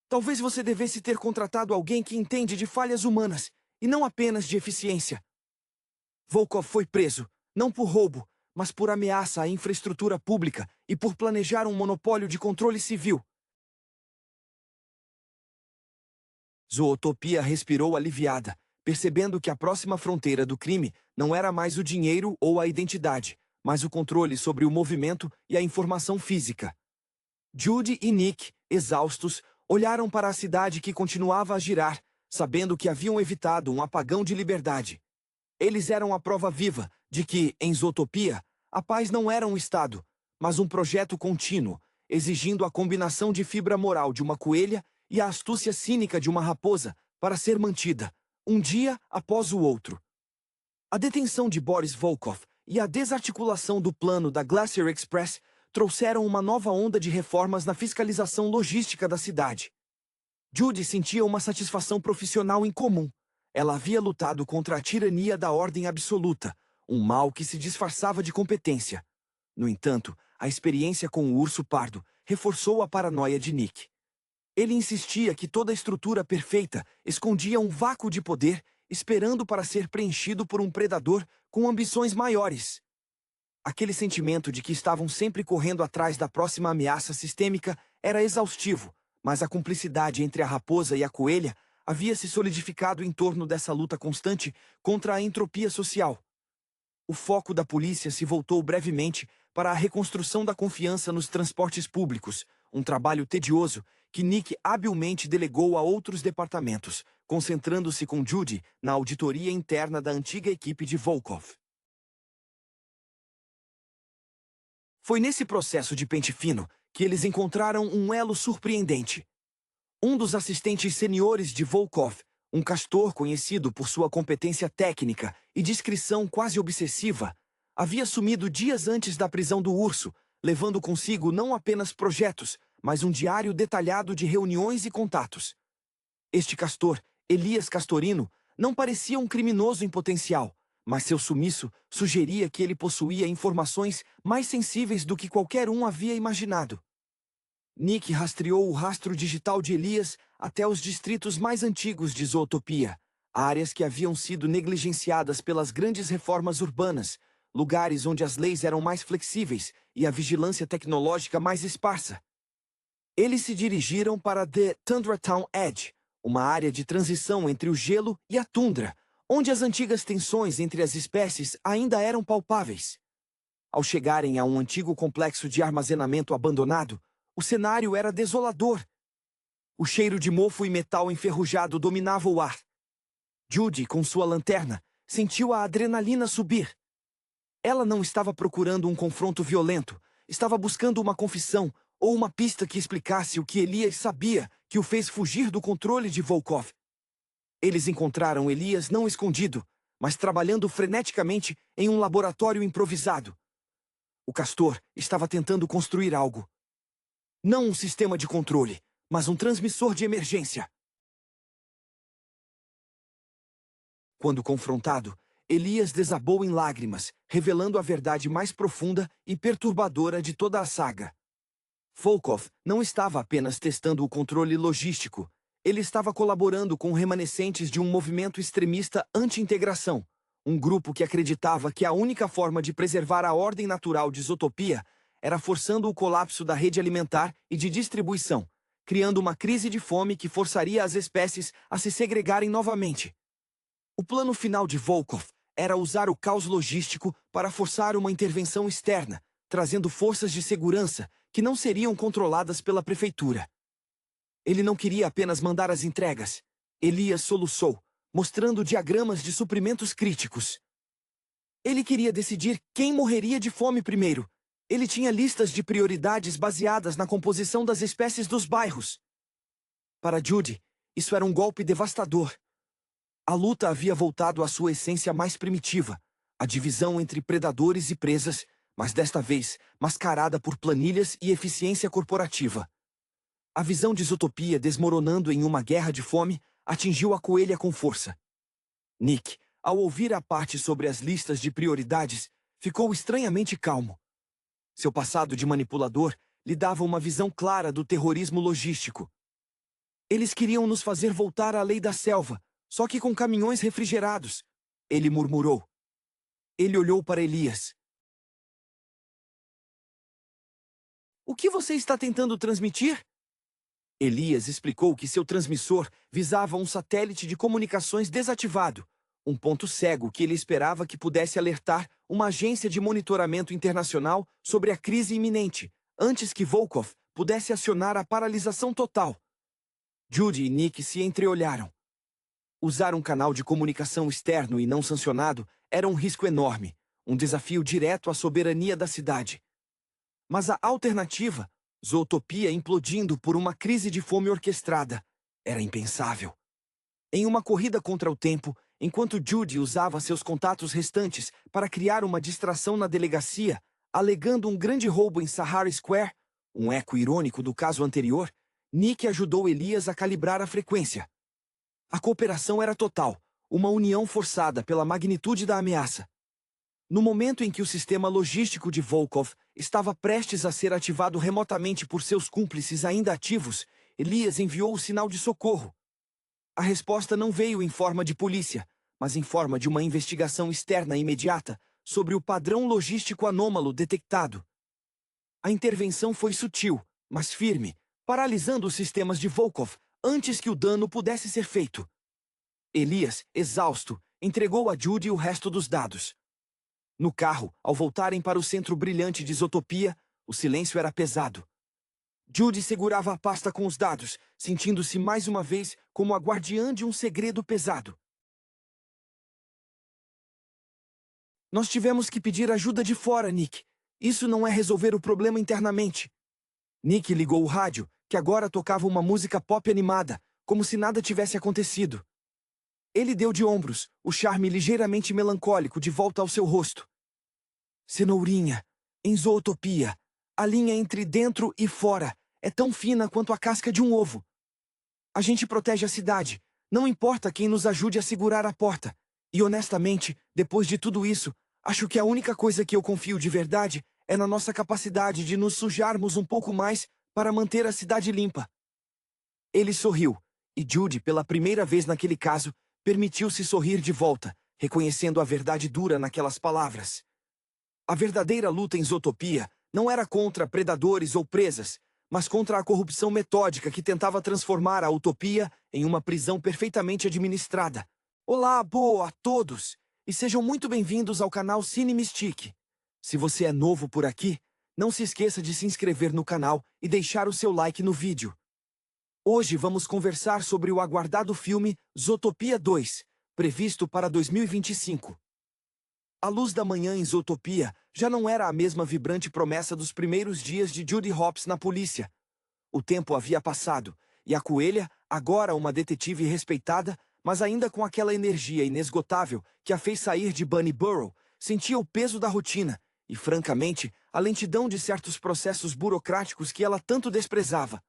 Talvez você devesse ter contratado alguém que entende de falhas humanas, e não apenas de eficiência. Volkov foi preso, não por roubo, mas por ameaça à infraestrutura pública e por planejar um monopólio de controle civil. Zootopia respirou aliviada, percebendo que a próxima fronteira do crime não era mais o dinheiro ou a identidade, mas o controle sobre o movimento e a informação física. Judy e Nick, exaustos, olharam para a cidade que continuava a girar, sabendo que haviam evitado um apagão de liberdade. Eles eram a prova viva de que, em Zootopia, a paz não era um estado, mas um projeto contínuo, exigindo a combinação de fibra moral de uma coelha e a astúcia cínica de uma raposa para ser mantida, um dia após o outro. A detenção de Boris Volkov e a desarticulação do plano da Glacier Express trouxeram uma nova onda de reformas na fiscalização logística da cidade. Judy sentia uma satisfação profissional incomum. Ela havia lutado contra a tirania da ordem absoluta, um mal que se disfarçava de competência. No entanto, a experiência com o urso pardo reforçou a paranoia de Nick. Ele insistia que toda a estrutura perfeita escondia um vácuo de poder, esperando para ser preenchido por um predador com ambições maiores. Aquele sentimento de que estavam sempre correndo atrás da próxima ameaça sistêmica era exaustivo, mas a cumplicidade entre a raposa e a coelha havia se solidificado em torno dessa luta constante contra a entropia social. O foco da polícia se voltou brevemente para a reconstrução da confiança nos transportes públicos, um trabalho tedioso que Nick habilmente delegou a outros departamentos, concentrando-se com Judy na auditoria interna da antiga equipe de Volkov. Foi nesse processo de pente fino que eles encontraram um elo surpreendente. Um dos assistentes seniores de Volkov, um castor conhecido por sua competência técnica e discrição quase obsessiva, havia sumido dias antes da prisão do urso, levando consigo não apenas projetos, mas um diário detalhado de reuniões e contatos. Este castor, Elias Castorino, não parecia um criminoso em potencial, mas seu sumiço sugeria que ele possuía informações mais sensíveis do que qualquer um havia imaginado. Nick rastreou o rastro digital de Elias até os distritos mais antigos de Zootopia, áreas que haviam sido negligenciadas pelas grandes reformas urbanas, lugares onde as leis eram mais flexíveis e a vigilância tecnológica mais esparsa. Eles se dirigiram para The Tundra Town Edge, uma área de transição entre o gelo e a tundra, onde as antigas tensões entre as espécies ainda eram palpáveis. Ao chegarem a um antigo complexo de armazenamento abandonado, o cenário era desolador. O cheiro de mofo e metal enferrujado dominava o ar. Judy, com sua lanterna, sentiu a adrenalina subir. Ela não estava procurando um confronto violento, estava buscando uma confissão ou uma pista que explicasse o que Elias sabia que o fez fugir do controle de Volkov. Eles encontraram Elias não escondido, mas trabalhando freneticamente em um laboratório improvisado. O castor estava tentando construir algo. Não um sistema de controle, mas um transmissor de emergência. Quando confrontado, Elias desabou em lágrimas, revelando a verdade mais profunda e perturbadora de toda a saga. Volkov não estava apenas testando o controle logístico, ele estava colaborando com remanescentes de um movimento extremista anti-integração, um grupo que acreditava que a única forma de preservar a ordem natural de Zootopia era forçando o colapso da rede alimentar e de distribuição, criando uma crise de fome que forçaria as espécies a se segregarem novamente. O plano final de Volkov era usar o caos logístico para forçar uma intervenção externa, trazendo forças de segurança que não seriam controladas pela prefeitura. Ele não queria apenas mandar as entregas. Elias soluçou, mostrando diagramas de suprimentos críticos. Ele queria decidir quem morreria de fome primeiro. Ele tinha listas de prioridades baseadas na composição das espécies dos bairros. Para Judy, isso era um golpe devastador. A luta havia voltado à sua essência mais primitiva, a divisão entre predadores e presas, mas desta vez mascarada por planilhas e eficiência corporativa. A visão de Zootopia desmoronando em uma guerra de fome atingiu a coelha com força. Nick, ao ouvir a parte sobre as listas de prioridades, ficou estranhamente calmo. Seu passado de manipulador lhe dava uma visão clara do terrorismo logístico. Eles queriam nos fazer voltar à lei da selva, só que com caminhões refrigerados, ele murmurou. Ele olhou para Elias. O que você está tentando transmitir? Elias explicou que seu transmissor visava um satélite de comunicações desativado, um ponto cego que ele esperava que pudesse alertar uma agência de monitoramento internacional sobre a crise iminente, antes que Volkov pudesse acionar a paralisação total. Judy e Nick se entreolharam. Usar um canal de comunicação externo e não sancionado era um risco enorme, um desafio direto à soberania da cidade. Mas a alternativa, Zootopia implodindo por uma crise de fome orquestrada, era impensável. Em uma corrida contra o tempo, enquanto Judy usava seus contatos restantes para criar uma distração na delegacia, alegando um grande roubo em Sahara Square, um eco irônico do caso anterior, Nick ajudou Elias a calibrar a frequência. A cooperação era total, uma união forçada pela magnitude da ameaça. No momento em que o sistema logístico de Volkov estava prestes a ser ativado remotamente por seus cúmplices ainda ativos, Elias enviou o sinal de socorro. A resposta não veio em forma de polícia, mas em forma de uma investigação externa imediata sobre o padrão logístico anômalo detectado. A intervenção foi sutil, mas firme, paralisando os sistemas de Volkov antes que o dano pudesse ser feito. Elias, exausto, entregou a Judy o resto dos dados. No carro, ao voltarem para o centro brilhante de Zootopia, o silêncio era pesado. Judy segurava a pasta com os dados, sentindo-se mais uma vez como a guardiã de um segredo pesado. Nós tivemos que pedir ajuda de fora, Nick. Isso não é resolver o problema internamente. Nick ligou o rádio, que agora tocava uma música pop animada, como se nada tivesse acontecido. Ele deu de ombros, o charme ligeiramente melancólico de volta ao seu rosto. Cenourinha, em Zootopia, a linha entre dentro e fora é tão fina quanto a casca de um ovo. A gente protege a cidade, não importa quem nos ajude a segurar a porta. E honestamente, depois de tudo isso, acho que a única coisa que eu confio de verdade é na nossa capacidade de nos sujarmos um pouco mais para manter a cidade limpa. Ele sorriu, e Judy, pela primeira vez naquele caso, permitiu-se sorrir de volta, reconhecendo a verdade dura naquelas palavras. A verdadeira luta em Zootopia não era contra predadores ou presas, mas contra a corrupção metódica que tentava transformar a utopia em uma prisão perfeitamente administrada. Olá, boa a todos, e sejam muito bem-vindos ao canal Cine Mystique. Se você é novo por aqui, não se esqueça de se inscrever no canal e deixar o seu like no vídeo. Hoje vamos conversar sobre o aguardado filme Zootopia 2, previsto para 2025. A luz da manhã em Zootopia já não era a mesma vibrante promessa dos primeiros dias de Judy Hopps na polícia. O tempo havia passado, e a coelha, agora uma detetive respeitada, mas ainda com aquela energia inesgotável que a fez sair de Bunnyburrow, sentia o peso da rotina e, francamente, a lentidão de certos processos burocráticos que ela tanto desprezava.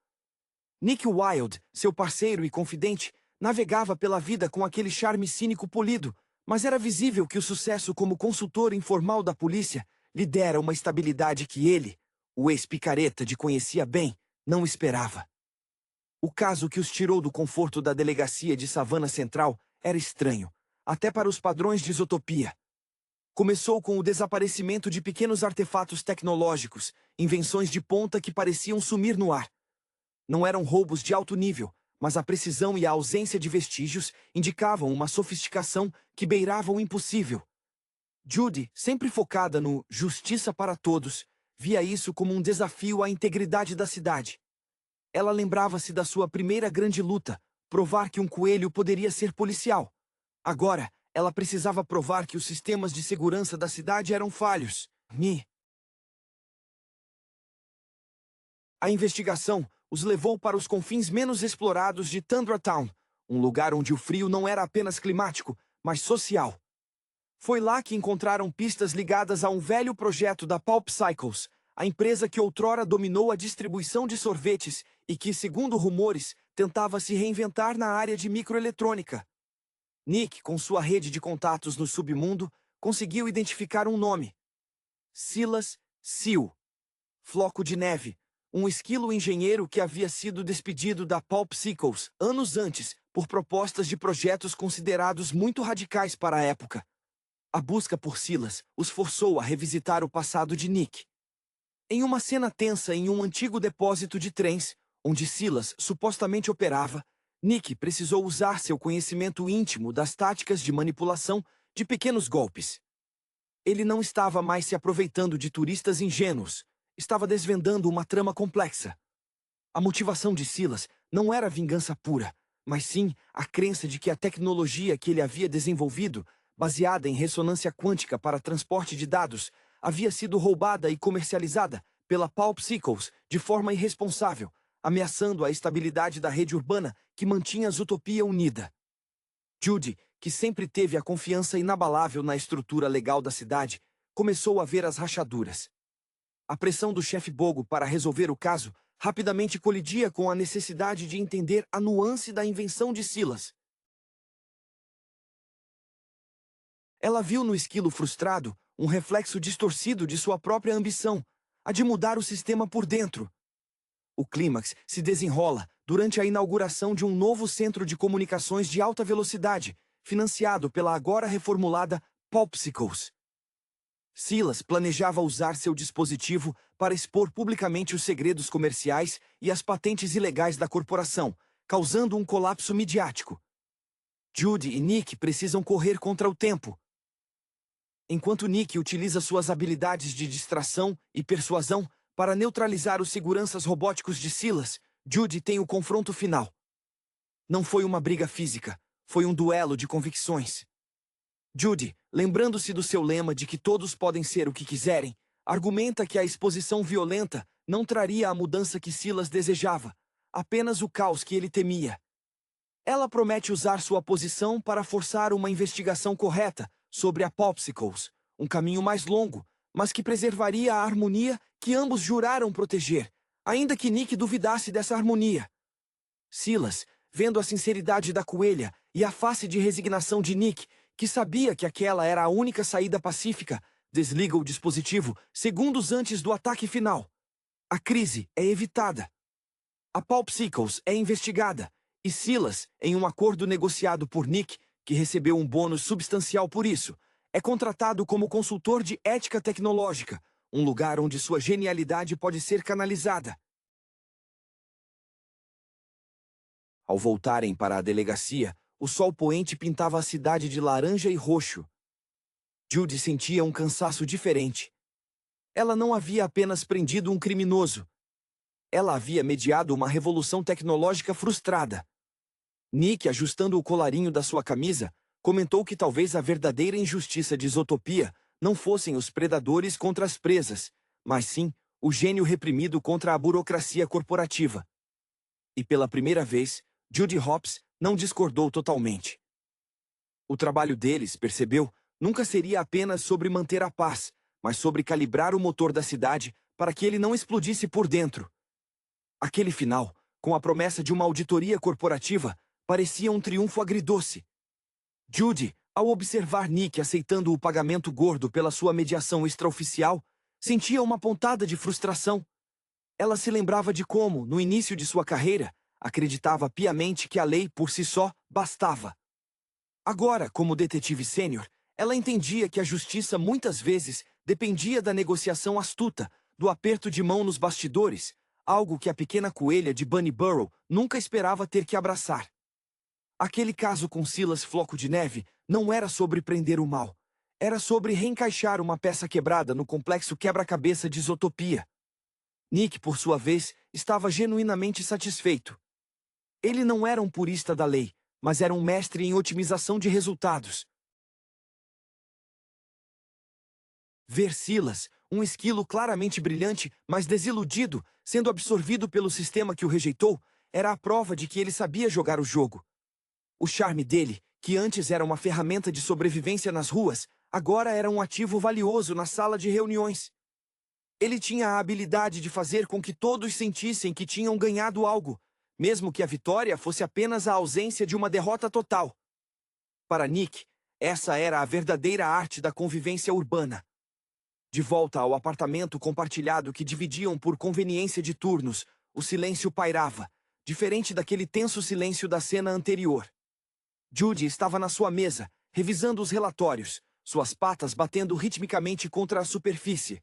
Nick Wilde, seu parceiro e confidente, navegava pela vida com aquele charme cínico polido, mas era visível que o sucesso como consultor informal da polícia lhe dera uma estabilidade que ele, o ex-picareta de conhecia bem, não esperava. O caso que os tirou do conforto da delegacia de Savannah Central era estranho, até para os padrões de Zootopia. Começou com o desaparecimento de pequenos artefatos tecnológicos, invenções de ponta que pareciam sumir no ar. Não eram roubos de alto nível, mas a precisão e a ausência de vestígios indicavam uma sofisticação que beirava o impossível. Judy, sempre focada no justiça para todos, via isso como um desafio à integridade da cidade. Ela lembrava-se da sua primeira grande luta, provar que um coelho poderia ser policial. Agora, ela precisava provar que os sistemas de segurança da cidade eram falhos. A investigação os levou para os confins menos explorados de Tundra Town, um lugar onde o frio não era apenas climático, mas social. Foi lá que encontraram pistas ligadas a um velho projeto da Pulp Cycles, a empresa que outrora dominou a distribuição de sorvetes e que, segundo rumores, tentava se reinventar na área de microeletrônica. Nick, com sua rede de contatos no submundo, conseguiu identificar um nome. Silas Seal. Floco de Neve, um esquilo engenheiro que havia sido despedido da Pulp Cycles anos antes por propostas de projetos considerados muito radicais para a época. A busca por Silas os forçou a revisitar o passado de Nick. Em uma cena tensa em um antigo depósito de trens, onde Silas supostamente operava, Nick precisou usar seu conhecimento íntimo das táticas de manipulação de pequenos golpes. Ele não estava mais se aproveitando de turistas ingênuos, estava desvendando uma trama complexa. A motivação de Silas não era vingança pura, mas sim a crença de que a tecnologia que ele havia desenvolvido, baseada em ressonância quântica para transporte de dados, havia sido roubada e comercializada pela Pulp Cycles de forma irresponsável, ameaçando a estabilidade da rede urbana que mantinha a Zootopia unida. Judy, que sempre teve a confiança inabalável na estrutura legal da cidade, começou a ver as rachaduras. A pressão do chefe Bogo para resolver o caso rapidamente colidia com a necessidade de entender a nuance da invenção de Silas. Ela viu no esquilo frustrado um reflexo distorcido de sua própria ambição, a de mudar o sistema por dentro. O clímax se desenrola durante a inauguração de um novo centro de comunicações de alta velocidade, financiado pela agora reformulada Pulp Cycles. Silas planejava usar seu dispositivo para expor publicamente os segredos comerciais e as patentes ilegais da corporação, causando um colapso midiático. Judy e Nick precisam correr contra o tempo. Enquanto Nick utiliza suas habilidades de distração e persuasão para neutralizar os seguranças robóticos de Silas, Judy tem o confronto final. Não foi uma briga física, foi um duelo de convicções. Judy, lembrando-se do seu lema de que todos podem ser o que quiserem, argumenta que a exposição violenta não traria a mudança que Silas desejava, apenas o caos que ele temia. Ela promete usar sua posição para forçar uma investigação correta sobre a Popsicles, um caminho mais longo, mas que preservaria a harmonia que ambos juraram proteger, ainda que Nick duvidasse dessa harmonia. Silas, vendo a sinceridade da coelha e a face de resignação de Nick, que sabia que aquela era a única saída pacífica, desliga o dispositivo segundos antes do ataque final. A crise é evitada. A Popsicles é investigada, e Silas, em um acordo negociado por Nick, que recebeu um bônus substancial por isso, é contratado como consultor de ética tecnológica, um lugar onde sua genialidade pode ser canalizada. Ao voltarem para a delegacia, o sol poente pintava a cidade de laranja e roxo. Judy sentia um cansaço diferente. Ela não havia apenas prendido um criminoso. Ela havia mediado uma revolução tecnológica frustrada. Nick, ajustando o colarinho da sua camisa, comentou que talvez a verdadeira injustiça de Zootopia não fossem os predadores contra as presas, mas sim o gênio reprimido contra a burocracia corporativa. E pela primeira vez, Judy Hopps não discordou totalmente. O trabalho deles, percebeu, nunca seria apenas sobre manter a paz, mas sobre calibrar o motor da cidade para que ele não explodisse por dentro. Aquele final, com a promessa de uma auditoria corporativa, parecia um triunfo agridoce. Judy, ao observar Nick aceitando o pagamento gordo pela sua mediação extraoficial, sentia uma pontada de frustração. Ela se lembrava de como, no início de sua carreira, acreditava piamente que a lei por si só bastava. Agora, como detetive sênior, ela entendia que a justiça muitas vezes dependia da negociação astuta, do aperto de mão nos bastidores, algo que a pequena coelha de Bunny Burrow nunca esperava ter que abraçar. Aquele caso com Silas Floco de Neve não era sobre prender o mal. Era sobre reencaixar uma peça quebrada no complexo quebra-cabeça de Zootopia. Nick, por sua vez, estava genuinamente satisfeito. Ele não era um purista da lei, mas era um mestre em otimização de resultados. Ver Silas, um esquilo claramente brilhante, mas desiludido, sendo absorvido pelo sistema que o rejeitou, era a prova de que ele sabia jogar o jogo. O charme dele, que antes era uma ferramenta de sobrevivência nas ruas, agora era um ativo valioso na sala de reuniões. Ele tinha a habilidade de fazer com que todos sentissem que tinham ganhado algo, mesmo que a vitória fosse apenas a ausência de uma derrota total. Para Nick, essa era a verdadeira arte da convivência urbana. De volta ao apartamento compartilhado que dividiam por conveniência de turnos, o silêncio pairava, diferente daquele tenso silêncio da cena anterior. Judy estava na sua mesa, revisando os relatórios, suas patas batendo ritmicamente contra a superfície.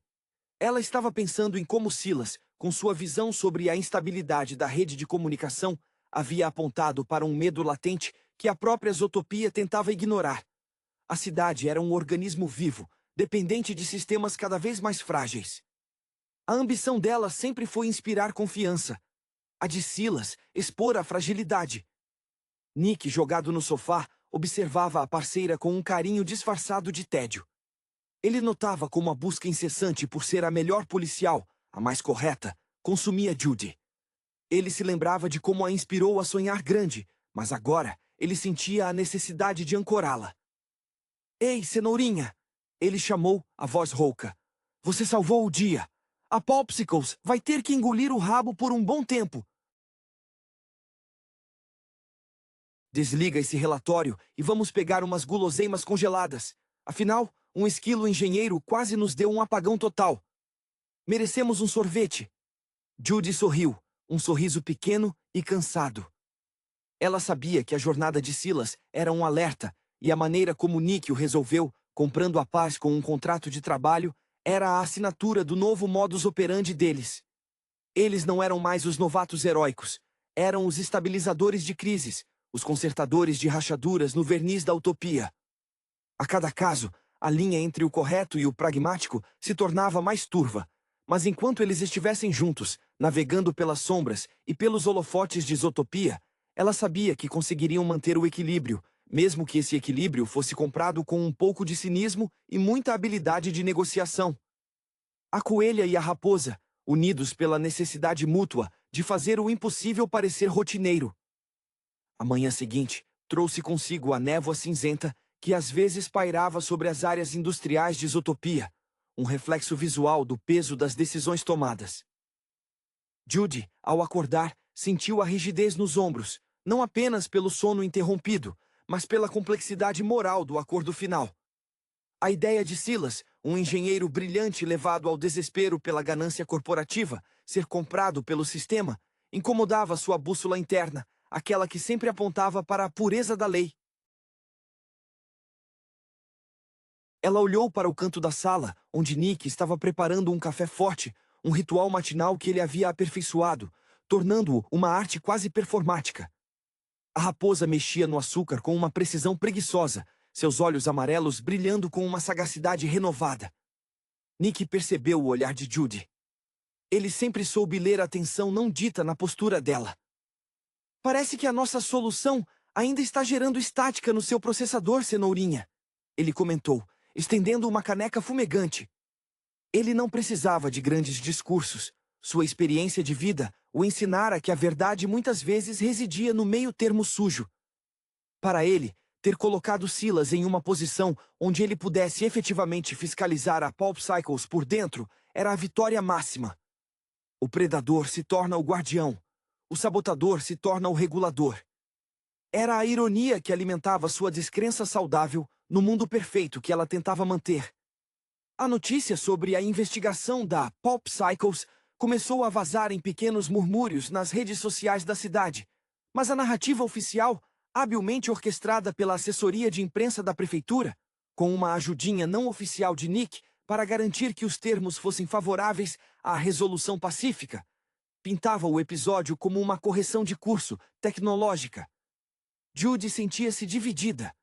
Ela estava pensando em como Silas, com sua visão sobre a instabilidade da rede de comunicação, havia apontado para um medo latente que a própria Zootopia tentava ignorar. A cidade era um organismo vivo, dependente de sistemas cada vez mais frágeis. A ambição dela sempre foi inspirar confiança. A de Silas, expor a fragilidade. Nick, jogado no sofá, observava a parceira com um carinho disfarçado de tédio. Ele notava como a busca incessante por ser a melhor policial, a mais correta, consumia Judy. Ele se lembrava de como a inspirou a sonhar grande, mas agora ele sentia a necessidade de ancorá-la. "Ei, cenourinha!" Ele chamou, a voz rouca. "Você salvou o dia. A Popsicles vai ter que engolir o rabo por um bom tempo." "Desliga esse relatório e vamos pegar umas guloseimas congeladas. Afinal, um esquilo engenheiro quase nos deu um apagão total. Merecemos um sorvete." Judy sorriu, um sorriso pequeno e cansado. Ela sabia que a jornada de Silas era um alerta, e a maneira como Nick o resolveu comprando a paz com um contrato de trabalho, era a assinatura do novo modus operandi deles. Eles não eram mais os novatos heróicos, eram os estabilizadores de crises, os consertadores de rachaduras no verniz da utopia. A cada caso, a linha entre o correto e o pragmático se tornava mais turva, mas enquanto eles estivessem juntos, navegando pelas sombras e pelos holofotes de Zootopia, ela sabia que conseguiriam manter o equilíbrio, mesmo que esse equilíbrio fosse comprado com um pouco de cinismo e muita habilidade de negociação. A coelha e a raposa, unidos pela necessidade mútua de fazer o impossível parecer rotineiro. A manhã seguinte trouxe consigo a névoa cinzenta que às vezes pairava sobre as áreas industriais de Zootopia, um reflexo visual do peso das decisões tomadas. Judy, ao acordar, sentiu a rigidez nos ombros, não apenas pelo sono interrompido, mas pela complexidade moral do acordo final. A ideia de Silas, um engenheiro brilhante levado ao desespero pela ganância corporativa, ser comprado pelo sistema, incomodava sua bússola interna, aquela que sempre apontava para a pureza da lei. Ela olhou para o canto da sala, onde Nick estava preparando um café forte, um ritual matinal que ele havia aperfeiçoado, tornando-o uma arte quase performática. A raposa mexia no açúcar com uma precisão preguiçosa, seus olhos amarelos brilhando com uma sagacidade renovada. Nick percebeu o olhar de Judy. Ele sempre soube ler a tensão não dita na postura dela. Parece que a nossa solução ainda está gerando estática no seu processador, cenourinha, ele comentou, estendendo uma caneca fumegante. Ele não precisava de grandes discursos. Sua experiência de vida o ensinara que a verdade muitas vezes residia no meio termo sujo. Para ele, ter colocado Silas em uma posição onde ele pudesse efetivamente fiscalizar a Pulp Cycles por dentro era a vitória máxima. O predador se torna o guardião. O sabotador se torna o regulador. Era a ironia que alimentava sua descrença saudável no mundo perfeito que ela tentava manter. A notícia sobre a investigação da Pulp Cycles começou a vazar em pequenos murmúrios nas redes sociais da cidade, mas a narrativa oficial, habilmente orquestrada pela assessoria de imprensa da prefeitura, com uma ajudinha não oficial de Nick para garantir que os termos fossem favoráveis à resolução pacífica, pintava o episódio como uma correção de curso tecnológica. Judy sentia-se dividida.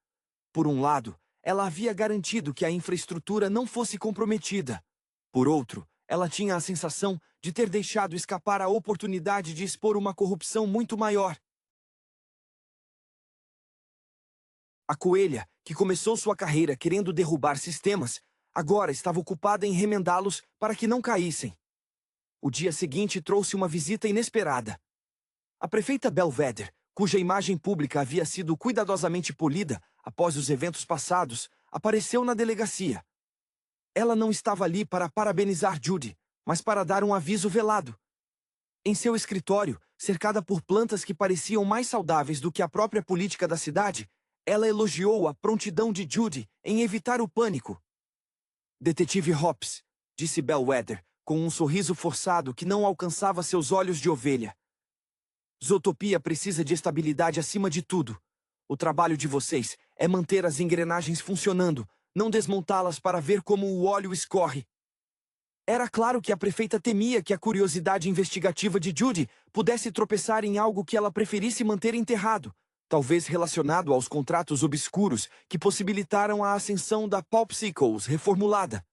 Por um lado, ela havia garantido que a infraestrutura não fosse comprometida. Por outro, ela tinha a sensação de ter deixado escapar a oportunidade de expor uma corrupção muito maior. A coelha, que começou sua carreira querendo derrubar sistemas, agora estava ocupada em remendá-los para que não caíssem. O dia seguinte trouxe uma visita inesperada. A prefeita Belvedere, cuja imagem pública havia sido cuidadosamente polida após os eventos passados, apareceu na delegacia. Ela não estava ali para parabenizar Judy, mas para dar um aviso velado. Em seu escritório, cercada por plantas que pareciam mais saudáveis do que a própria política da cidade, ela elogiou a prontidão de Judy em evitar o pânico. Detetive Hobbs, disse Belvedere, com um sorriso forçado que não alcançava seus olhos de ovelha. Zootopia precisa de estabilidade acima de tudo. O trabalho de vocês é manter as engrenagens funcionando, não desmontá-las para ver como o óleo escorre. Era claro que a prefeita temia que a curiosidade investigativa de Judy pudesse tropeçar em algo que ela preferisse manter enterrado, talvez relacionado aos contratos obscuros que possibilitaram a ascensão da Pulp Cycles reformulada.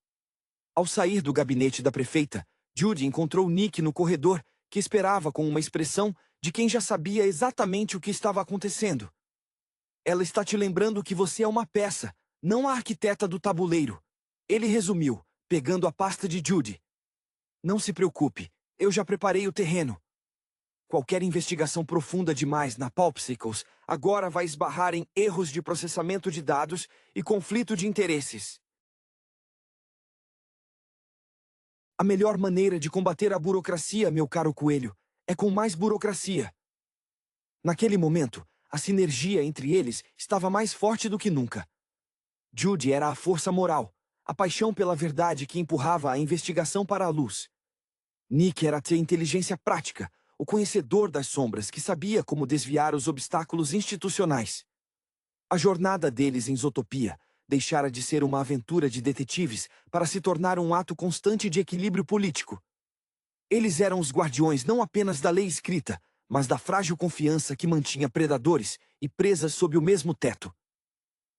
Ao sair do gabinete da prefeita, Judy encontrou Nick no corredor, que esperava com uma expressão de quem já sabia exatamente o que estava acontecendo. Ela está te lembrando que você é uma peça, não a arquiteta do tabuleiro. Ele resumiu, pegando a pasta de Judy. Não se preocupe, eu já preparei o terreno. Qualquer investigação profunda demais na Pulp Cycles agora vai esbarrar em erros de processamento de dados e conflito de interesses. A melhor maneira de combater a burocracia, meu caro coelho, é com mais burocracia. Naquele momento, a sinergia entre eles estava mais forte do que nunca. Judy era a força moral, a paixão pela verdade que empurrava a investigação para a luz. Nick era a inteligência prática, o conhecedor das sombras que sabia como desviar os obstáculos institucionais. A jornada deles em Zootopia deixara de ser uma aventura de detetives para se tornar um ato constante de equilíbrio político. Eles eram os guardiões não apenas da lei escrita, mas da frágil confiança que mantinha predadores e presas sob o mesmo teto.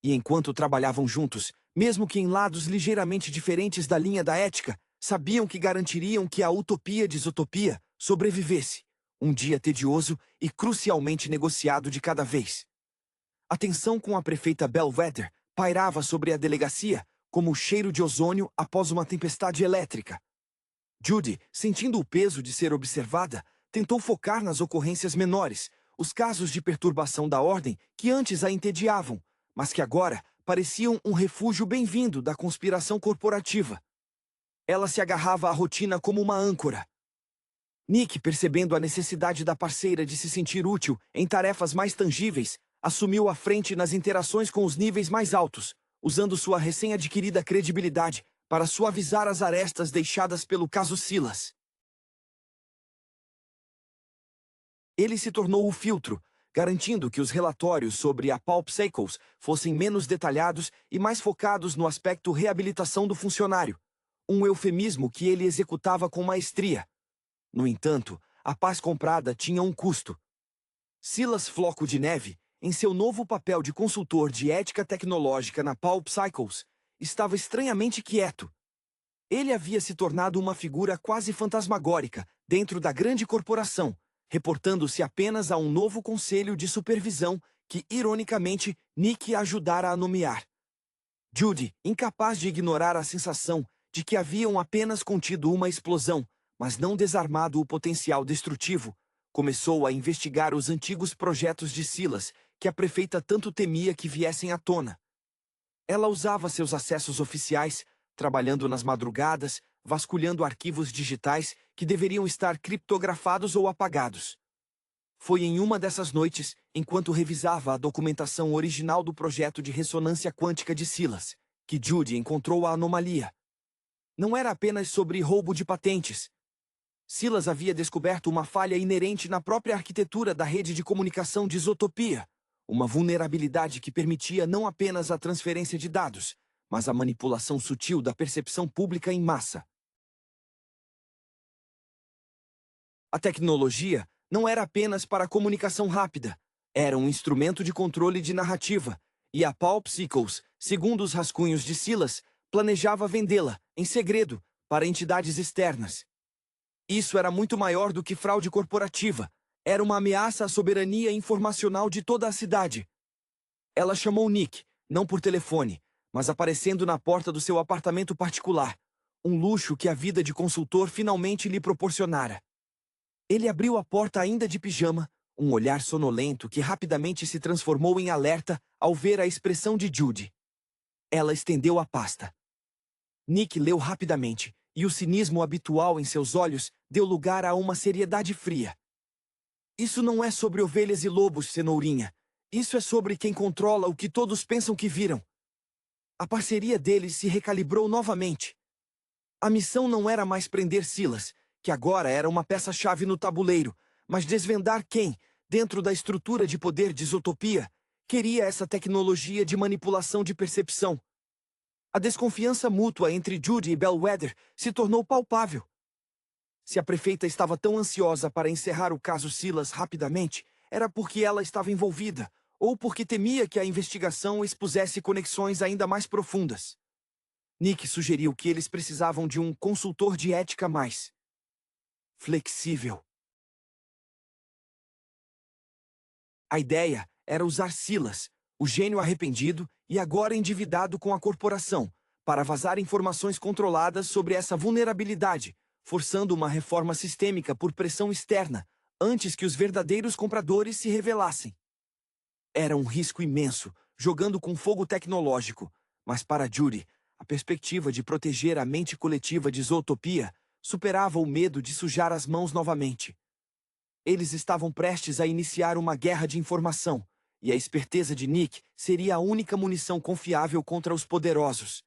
E enquanto trabalhavam juntos, mesmo que em lados ligeiramente diferentes da linha da ética, sabiam que garantiriam que a utopia de Zootopia sobrevivesse, um dia tedioso e crucialmente negociado de cada vez. A tensão com a prefeita Bellwether pairava sobre a delegacia como o cheiro de ozônio após uma tempestade elétrica. Judy, sentindo o peso de ser observada, tentou focar nas ocorrências menores, os casos de perturbação da ordem que antes a entediavam, mas que agora pareciam um refúgio bem-vindo da conspiração corporativa. Ela se agarrava à rotina como uma âncora. Nick, percebendo a necessidade da parceira de se sentir útil em tarefas mais tangíveis, assumiu a frente nas interações com os níveis mais altos, usando sua recém-adquirida credibilidade para suavizar as arestas deixadas pelo caso Silas. Ele se tornou o filtro, garantindo que os relatórios sobre a Pulp Cycles fossem menos detalhados e mais focados no aspecto reabilitação do funcionário, um eufemismo que ele executava com maestria. No entanto, a paz comprada tinha um custo. Silas Floco de Neve, em seu novo papel de consultor de ética tecnológica na Pulp Cycles, estava estranhamente quieto. Ele havia se tornado uma figura quase fantasmagórica dentro da grande corporação, reportando-se apenas a um novo conselho de supervisão que, ironicamente, Nick ajudara a nomear. Judy, incapaz de ignorar a sensação de que haviam apenas contido uma explosão, mas não desarmado o potencial destrutivo, começou a investigar os antigos projetos de Silas, que a prefeita tanto temia que viessem à tona. Ela usava seus acessos oficiais, trabalhando nas madrugadas, vasculhando arquivos digitais que deveriam estar criptografados ou apagados. Foi em uma dessas noites, enquanto revisava a documentação original do projeto de ressonância quântica de Silas, que Judy encontrou a anomalia. Não era apenas sobre roubo de patentes. Silas havia descoberto uma falha inerente na própria arquitetura da rede de comunicação de Zootopia, uma vulnerabilidade que permitia não apenas a transferência de dados, mas a manipulação sutil da percepção pública em massa. A tecnologia não era apenas para comunicação rápida, era um instrumento de controle de narrativa, e a Pulp Cycles, segundo os rascunhos de Silas, planejava vendê-la, em segredo, para entidades externas. Isso era muito maior do que fraude corporativa. Era uma ameaça à soberania informacional de toda a cidade. Ela chamou Nick, não por telefone, mas aparecendo na porta do seu apartamento particular, um luxo que a vida de consultor finalmente lhe proporcionara. Ele abriu a porta ainda de pijama, um olhar sonolento que rapidamente se transformou em alerta ao ver a expressão de Judy. Ela estendeu a pasta. Nick leu rapidamente, e o cinismo habitual em seus olhos deu lugar a uma seriedade fria. Isso não é sobre ovelhas e lobos, cenourinha. Isso é sobre quem controla o que todos pensam que viram. A parceria deles se recalibrou novamente. A missão não era mais prender Silas, que agora era uma peça-chave no tabuleiro, mas desvendar quem, dentro da estrutura de poder de Zootopia, queria essa tecnologia de manipulação de percepção. A desconfiança mútua entre Judy e Bellwether se tornou palpável. Se a prefeita estava tão ansiosa para encerrar o caso Silas rapidamente, era porque ela estava envolvida, ou porque temia que a investigação expusesse conexões ainda mais profundas. Nick sugeriu que eles precisavam de um consultor de ética mais flexível. A ideia era usar Silas, o gênio arrependido e agora endividado com a corporação, para vazar informações controladas sobre essa vulnerabilidade, forçando uma reforma sistêmica por pressão externa, antes que os verdadeiros compradores se revelassem. Era um risco imenso, jogando com fogo tecnológico, mas para Judy, a perspectiva de proteger a mente coletiva de Zootopia superava o medo de sujar as mãos novamente. Eles estavam prestes a iniciar uma guerra de informação, e a esperteza de Nick seria a única munição confiável contra os poderosos.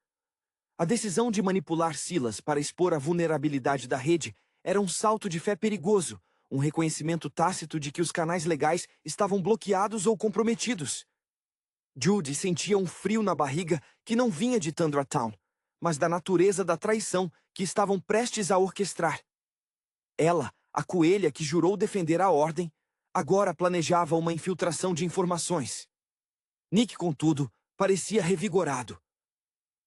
A decisão de manipular Silas para expor a vulnerabilidade da rede era um salto de fé perigoso, um reconhecimento tácito de que os canais legais estavam bloqueados ou comprometidos. Judy sentia um frio na barriga que não vinha de Tundra Town, mas da natureza da traição que estavam prestes a orquestrar. Ela, a coelha que jurou defender a ordem, agora planejava uma infiltração de informações. Nick, contudo, parecia revigorado.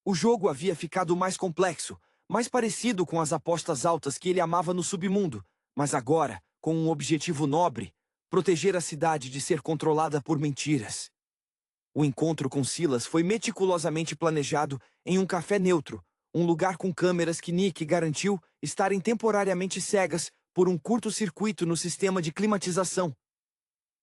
O jogo havia ficado mais complexo, mais parecido com as apostas altas que ele amava no submundo, mas agora, com um objetivo nobre: proteger a cidade de ser controlada por mentiras. O encontro com Silas foi meticulosamente planejado em um café neutro, um lugar com câmeras que Nick garantiu estarem temporariamente cegas por um curto-circuito no sistema de climatização.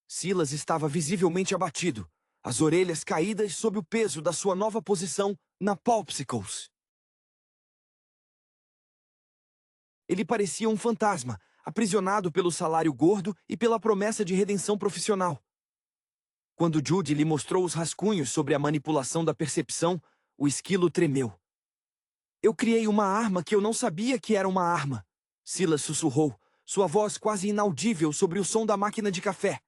Silas estava visivelmente abatido, as orelhas caídas sob o peso da sua nova posição na Popsicles. Ele parecia um fantasma, aprisionado pelo salário gordo e pela promessa de redenção profissional. Quando Judy lhe mostrou os rascunhos sobre a manipulação da percepção, o esquilo tremeu. Eu criei uma arma que eu não sabia que era uma arma, Silas sussurrou, sua voz quase inaudível sobre o som da máquina de café.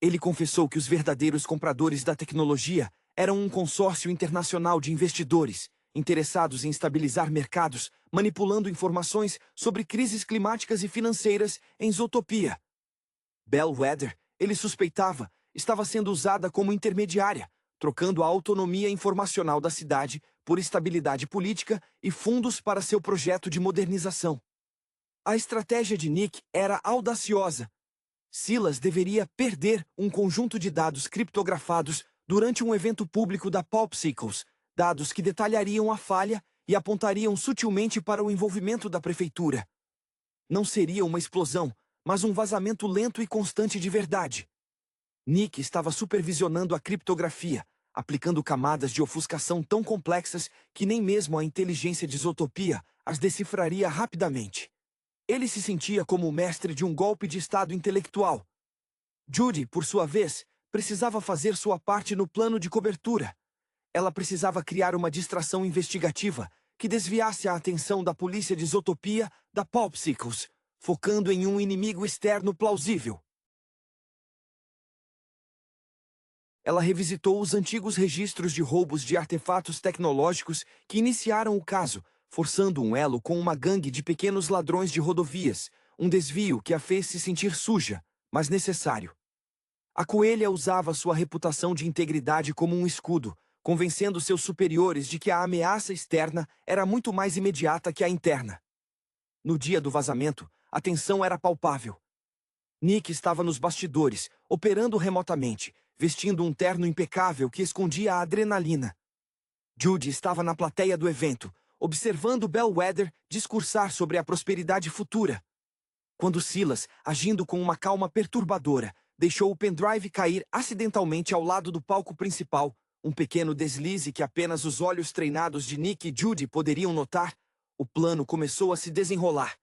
Ele confessou que os verdadeiros compradores da tecnologia eram um consórcio internacional de investidores, interessados em estabilizar mercados, manipulando informações sobre crises climáticas e financeiras em Zootopia. Bellwether, ele suspeitava, estava sendo usada como intermediária, trocando a autonomia informacional da cidade por estabilidade política e fundos para seu projeto de modernização. A estratégia de Nick era audaciosa. Silas deveria perder um conjunto de dados criptografados durante um evento público da Popsicles, dados que detalhariam a falha e apontariam sutilmente para o envolvimento da prefeitura. Não seria uma explosão, mas um vazamento lento e constante de verdade. Nick estava supervisionando a criptografia, aplicando camadas de ofuscação tão complexas que nem mesmo a inteligência de Zootopia as decifraria rapidamente. Ele se sentia como o mestre de um golpe de estado intelectual. Judy, por sua vez, precisava fazer sua parte no plano de cobertura. Ela precisava criar uma distração investigativa que desviasse a atenção da polícia de Zootopia da Popsicles, focando em um inimigo externo plausível. Ela revisitou os antigos registros de roubos de artefatos tecnológicos que iniciaram o caso, forçando um elo com uma gangue de pequenos ladrões de rodovias, um desvio que a fez se sentir suja, mas necessário. A coelha usava sua reputação de integridade como um escudo, convencendo seus superiores de que a ameaça externa era muito mais imediata que a interna. No dia do vazamento, a tensão era palpável. Nick estava nos bastidores, operando remotamente, vestindo um terno impecável que escondia a adrenalina. Judy estava na plateia do evento, observando Bellwether discursar sobre a prosperidade futura. Quando Silas, agindo com uma calma perturbadora, deixou o pendrive cair acidentalmente ao lado do palco principal, um pequeno deslize que apenas os olhos treinados de Nick e Judy poderiam notar, o plano começou a se desenrolar.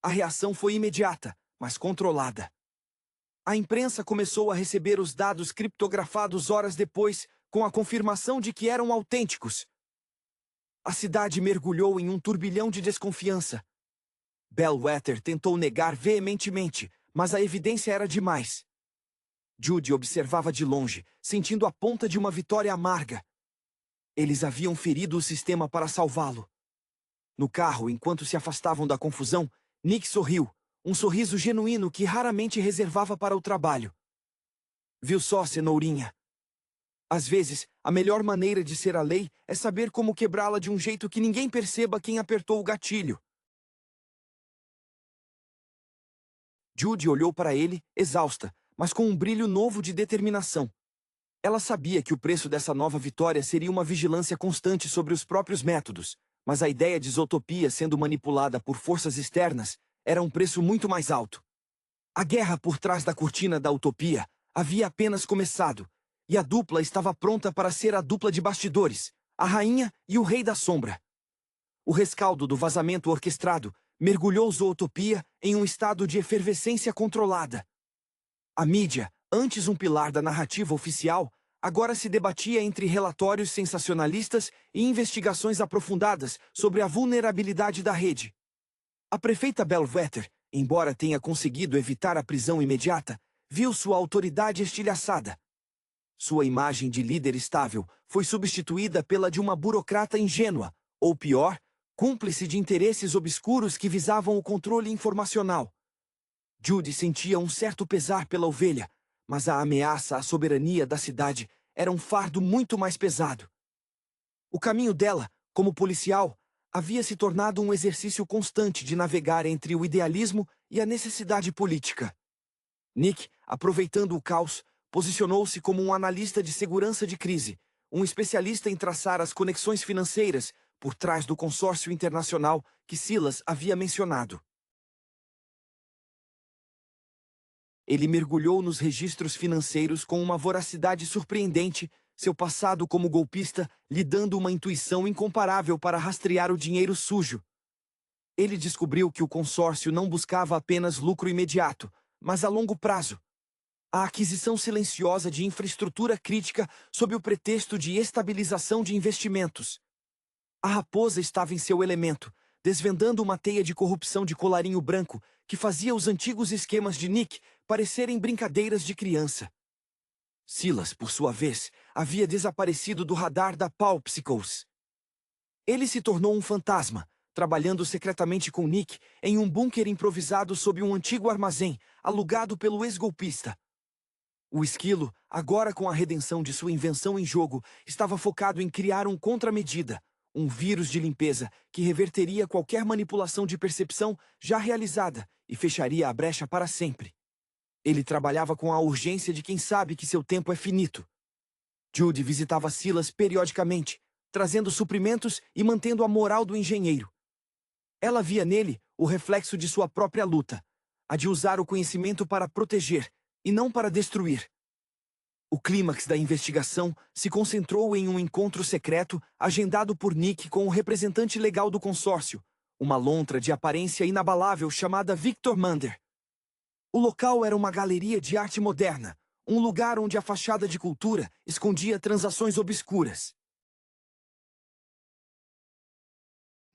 A reação foi imediata, mas controlada. A imprensa começou a receber os dados criptografados horas depois, com a confirmação de que eram autênticos. A cidade mergulhou em um turbilhão de desconfiança. Bellwether tentou negar veementemente, mas a evidência era demais. Judy observava de longe, sentindo a ponta de uma vitória amarga. Eles haviam ferido o sistema para salvá-lo. No carro, enquanto se afastavam da confusão, Nick sorriu, um sorriso genuíno que raramente reservava para o trabalho. Viu só, cenourinha? Às vezes, a melhor maneira de ser a lei é saber como quebrá-la de um jeito que ninguém perceba quem apertou o gatilho. Judy olhou para ele, exausta, mas com um brilho novo de determinação. Ela sabia que o preço dessa nova vitória seria uma vigilância constante sobre os próprios métodos, mas a ideia de Zootopia sendo manipulada por forças externas era um preço muito mais alto. A guerra por trás da cortina da utopia havia apenas começado, e a dupla estava pronta para ser a dupla de bastidores, a rainha e o rei da sombra. O rescaldo do vazamento orquestrado mergulhou Zootopia em um estado de efervescência controlada. A mídia, antes um pilar da narrativa oficial, agora se debatia entre relatórios sensacionalistas e investigações aprofundadas sobre a vulnerabilidade da rede. A prefeita Bellwether, embora tenha conseguido evitar a prisão imediata, viu sua autoridade estilhaçada. Sua imagem de líder estável foi substituída pela de uma burocrata ingênua, ou pior, cúmplice de interesses obscuros que visavam o controle informacional. Judy sentia um certo pesar pela ovelha, mas a ameaça à soberania da cidade era um fardo muito mais pesado. O caminho dela, como policial, havia se tornado um exercício constante de navegar entre o idealismo e a necessidade política. Nick, aproveitando o caos, posicionou-se como um analista de segurança de crise, um especialista em traçar as conexões financeiras por trás do consórcio internacional que Silas havia mencionado. Ele mergulhou nos registros financeiros com uma voracidade surpreendente, seu passado como golpista lhe dando uma intuição incomparável para rastrear o dinheiro sujo. Ele descobriu que o consórcio não buscava apenas lucro imediato, mas a longo prazo. A aquisição silenciosa de infraestrutura crítica sob o pretexto de estabilização de investimentos. A raposa estava em seu elemento, desvendando uma teia de corrupção de colarinho branco que fazia os antigos esquemas de Nick parecerem brincadeiras de criança. Silas, por sua vez, havia desaparecido do radar da Paw Psychos. Ele se tornou um fantasma, trabalhando secretamente com Nick em um bunker improvisado sob um antigo armazém, alugado pelo ex-golpista. O esquilo, agora com a redenção de sua invenção em jogo, estava focado em criar um contramedida, um vírus de limpeza que reverteria qualquer manipulação de percepção já realizada e fecharia a brecha para sempre. Ele trabalhava com a urgência de quem sabe que seu tempo é finito. Judy visitava Silas periodicamente, trazendo suprimentos e mantendo a moral do engenheiro. Ela via nele o reflexo de sua própria luta, a de usar o conhecimento para proteger e não para destruir. O clímax da investigação se concentrou em um encontro secreto agendado por Nick com o representante legal do consórcio, uma lontra de aparência inabalável chamada Victor Mander. O local era uma galeria de arte moderna, um lugar onde a fachada de cultura escondia transações obscuras.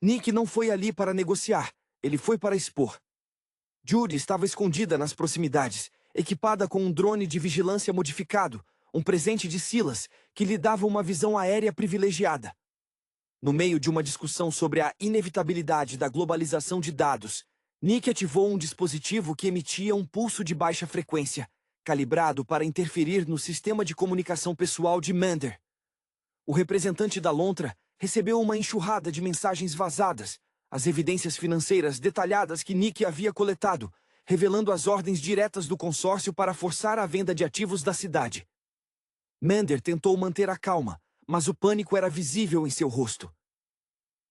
Nick não foi ali para negociar, ele foi para expor. Judy estava escondida nas proximidades, equipada com um drone de vigilância modificado, um presente de Silas, que lhe dava uma visão aérea privilegiada. No meio de uma discussão sobre a inevitabilidade da globalização de dados, Nick ativou um dispositivo que emitia um pulso de baixa frequência, calibrado para interferir no sistema de comunicação pessoal de Mander. O representante da lontra recebeu uma enxurrada de mensagens vazadas, as evidências financeiras detalhadas que Nick havia coletado, revelando as ordens diretas do consórcio para forçar a venda de ativos da cidade. Mander tentou manter a calma, mas o pânico era visível em seu rosto.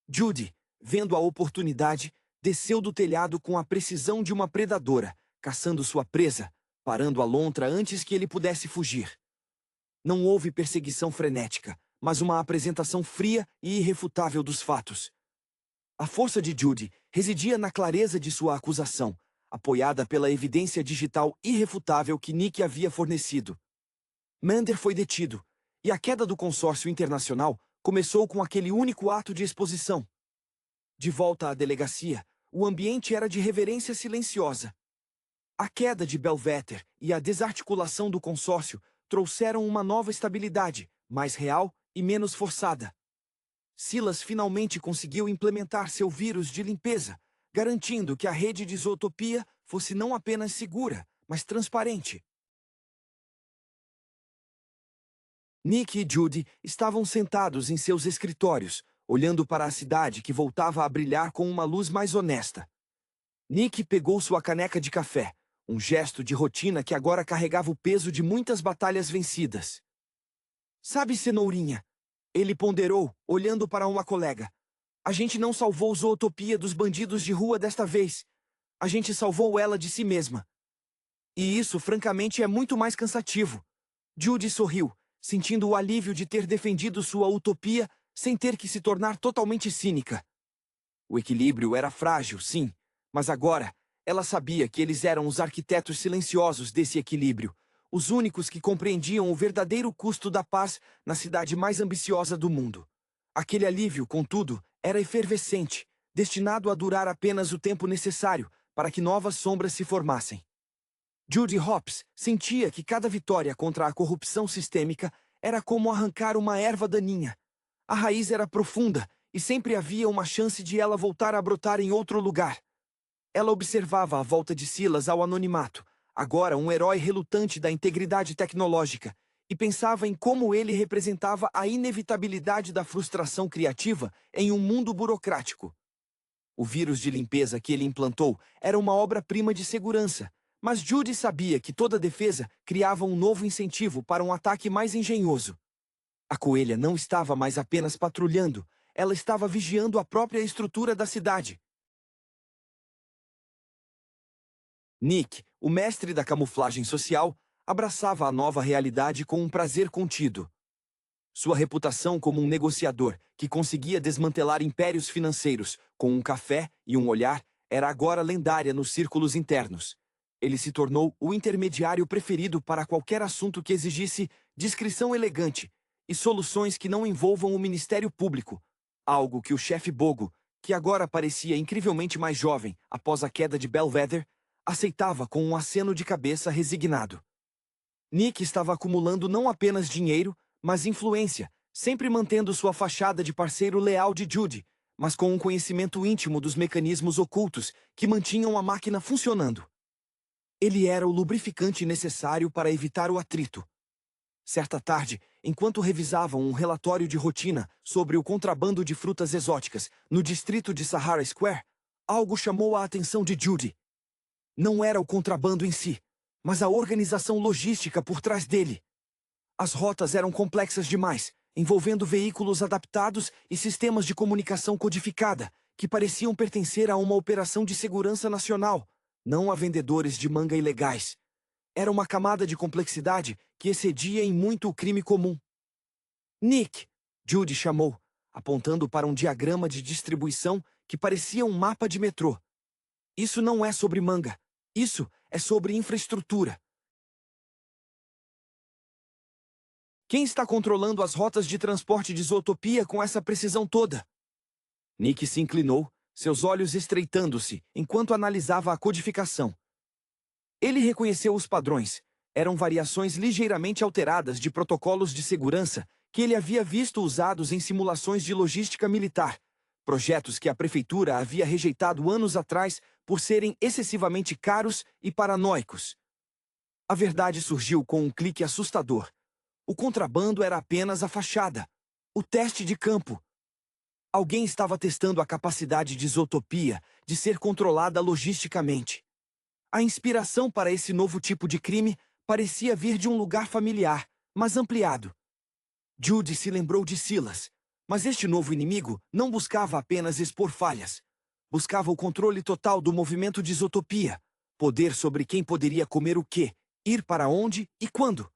Judy, vendo a oportunidade, desceu do telhado com a precisão de uma predadora, caçando sua presa, parando a lontra antes que ele pudesse fugir. Não houve perseguição frenética, mas uma apresentação fria e irrefutável dos fatos. A força de Judy residia na clareza de sua acusação, apoiada pela evidência digital irrefutável que Nick havia fornecido. Mander foi detido, e a queda do consórcio internacional começou com aquele único ato de exposição. De volta à delegacia, o ambiente era de reverência silenciosa. A queda de Belvedere e a desarticulação do consórcio trouxeram uma nova estabilidade, mais real e menos forçada. Silas finalmente conseguiu implementar seu vírus de limpeza, garantindo que a rede de Zootopia fosse não apenas segura, mas transparente. Nick e Judy estavam sentados em seus escritórios, olhando para a cidade que voltava a brilhar com uma luz mais honesta. Nick pegou sua caneca de café, um gesto de rotina que agora carregava o peso de muitas batalhas vencidas. "Sabe, Cenourinha?" Ele ponderou, olhando para uma colega. "A gente não salvou Zootopia dos bandidos de rua desta vez. A gente salvou ela de si mesma. E isso, francamente, é muito mais cansativo." Judy sorriu, sentindo o alívio de ter defendido sua utopia sem ter que se tornar totalmente cínica. O equilíbrio era frágil, sim, mas agora ela sabia que eles eram os arquitetos silenciosos desse equilíbrio, os únicos que compreendiam o verdadeiro custo da paz na cidade mais ambiciosa do mundo. Aquele alívio, contudo, era efervescente, destinado a durar apenas o tempo necessário para que novas sombras se formassem. Judy Hopps sentia que cada vitória contra a corrupção sistêmica era como arrancar uma erva daninha. A raiz era profunda e sempre havia uma chance de ela voltar a brotar em outro lugar. Ela observava a volta de Silas ao anonimato, agora um herói relutante da integridade tecnológica, e pensava em como ele representava a inevitabilidade da frustração criativa em um mundo burocrático. O vírus de limpeza que ele implantou era uma obra-prima de segurança, mas Judy sabia que toda defesa criava um novo incentivo para um ataque mais engenhoso. A coelha não estava mais apenas patrulhando, ela estava vigiando a própria estrutura da cidade. Nick, o mestre da camuflagem social, abraçava a nova realidade com um prazer contido. Sua reputação como um negociador que conseguia desmantelar impérios financeiros com um café e um olhar era agora lendária nos círculos internos. Ele se tornou o intermediário preferido para qualquer assunto que exigisse discrição elegante e soluções que não envolvam o Ministério Público, algo que o chefe Bogo, que agora parecia incrivelmente mais jovem após a queda de Belvedere, aceitava com um aceno de cabeça resignado. Nick estava acumulando não apenas dinheiro, mas influência, sempre mantendo sua fachada de parceiro leal de Judy, mas com um conhecimento íntimo dos mecanismos ocultos que mantinham a máquina funcionando. Ele era o lubrificante necessário para evitar o atrito. Certa tarde, enquanto revisavam um relatório de rotina sobre o contrabando de frutas exóticas no distrito de Sahara Square, algo chamou a atenção de Judy. Não era o contrabando em si, mas a organização logística por trás dele. As rotas eram complexas demais, envolvendo veículos adaptados e sistemas de comunicação codificada, que pareciam pertencer a uma operação de segurança nacional, não a vendedores de manga ilegais. Era uma camada de complexidade que excedia em muito o crime comum. Nick, Judy chamou, apontando para um diagrama de distribuição que parecia um mapa de metrô. Isso não é sobre manga. Isso é sobre infraestrutura. Quem está controlando as rotas de transporte de Zootopia com essa precisão toda? Nick se inclinou, seus olhos estreitando-se, enquanto analisava a codificação. Ele reconheceu os padrões. Eram variações ligeiramente alteradas de protocolos de segurança que ele havia visto usados em simulações de logística militar, projetos que a prefeitura havia rejeitado anos atrás por serem excessivamente caros e paranoicos. A verdade surgiu com um clique assustador. O contrabando era apenas a fachada, o teste de campo. Alguém estava testando a capacidade de Zootopia de ser controlada logisticamente. A inspiração para esse novo tipo de crime parecia vir de um lugar familiar, mas ampliado. Judy se lembrou de Silas, mas este novo inimigo não buscava apenas expor falhas. Buscava o controle total do movimento de Zootopia, poder sobre quem poderia comer o quê, ir para onde e quando.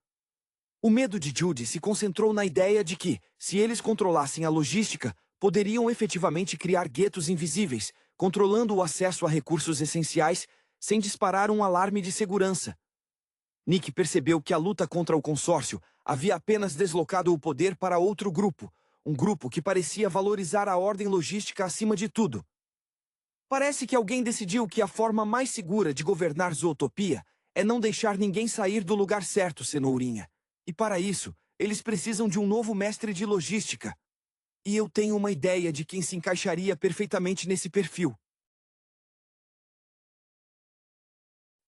O medo de Judy se concentrou na ideia de que, se eles controlassem a logística, poderiam efetivamente criar guetos invisíveis, controlando o acesso a recursos essenciais sem disparar um alarme de segurança. Nick percebeu que a luta contra o consórcio havia apenas deslocado o poder para outro grupo, um grupo que parecia valorizar a ordem logística acima de tudo. Parece que alguém decidiu que a forma mais segura de governar Zootopia é não deixar ninguém sair do lugar certo, Cenourinha. E para isso, eles precisam de um novo mestre de logística. E eu tenho uma ideia de quem se encaixaria perfeitamente nesse perfil.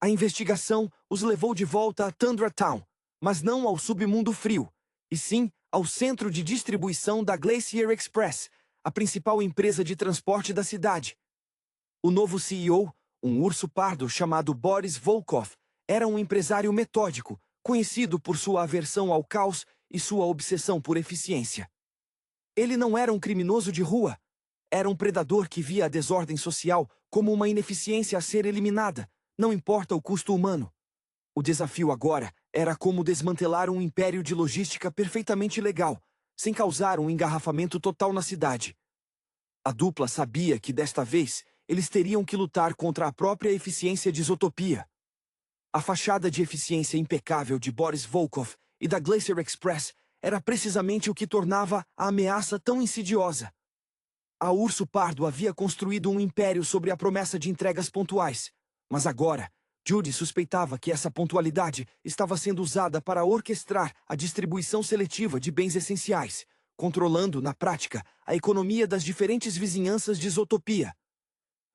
A investigação os levou de volta a Tundra Town, mas não ao submundo frio, e sim ao centro de distribuição da Glacier Express, a principal empresa de transporte da cidade. O novo CEO, um urso pardo chamado Boris Volkov, era um empresário metódico, conhecido por sua aversão ao caos e sua obsessão por eficiência. Ele não era um criminoso de rua. Era um predador que via a desordem social como uma ineficiência a ser eliminada, não importa o custo humano. O desafio agora era como desmantelar um império de logística perfeitamente legal, sem causar um engarrafamento total na cidade. A dupla sabia que, desta vez, eles teriam que lutar contra a própria eficiência de Zootopia. A fachada de eficiência impecável de Boris Volkov e da Glacier Express era precisamente o que tornava a ameaça tão insidiosa. A Urso Pardo havia construído um império sobre a promessa de entregas pontuais, mas agora, Judy suspeitava que essa pontualidade estava sendo usada para orquestrar a distribuição seletiva de bens essenciais, controlando, na prática, a economia das diferentes vizinhanças de Zootopia.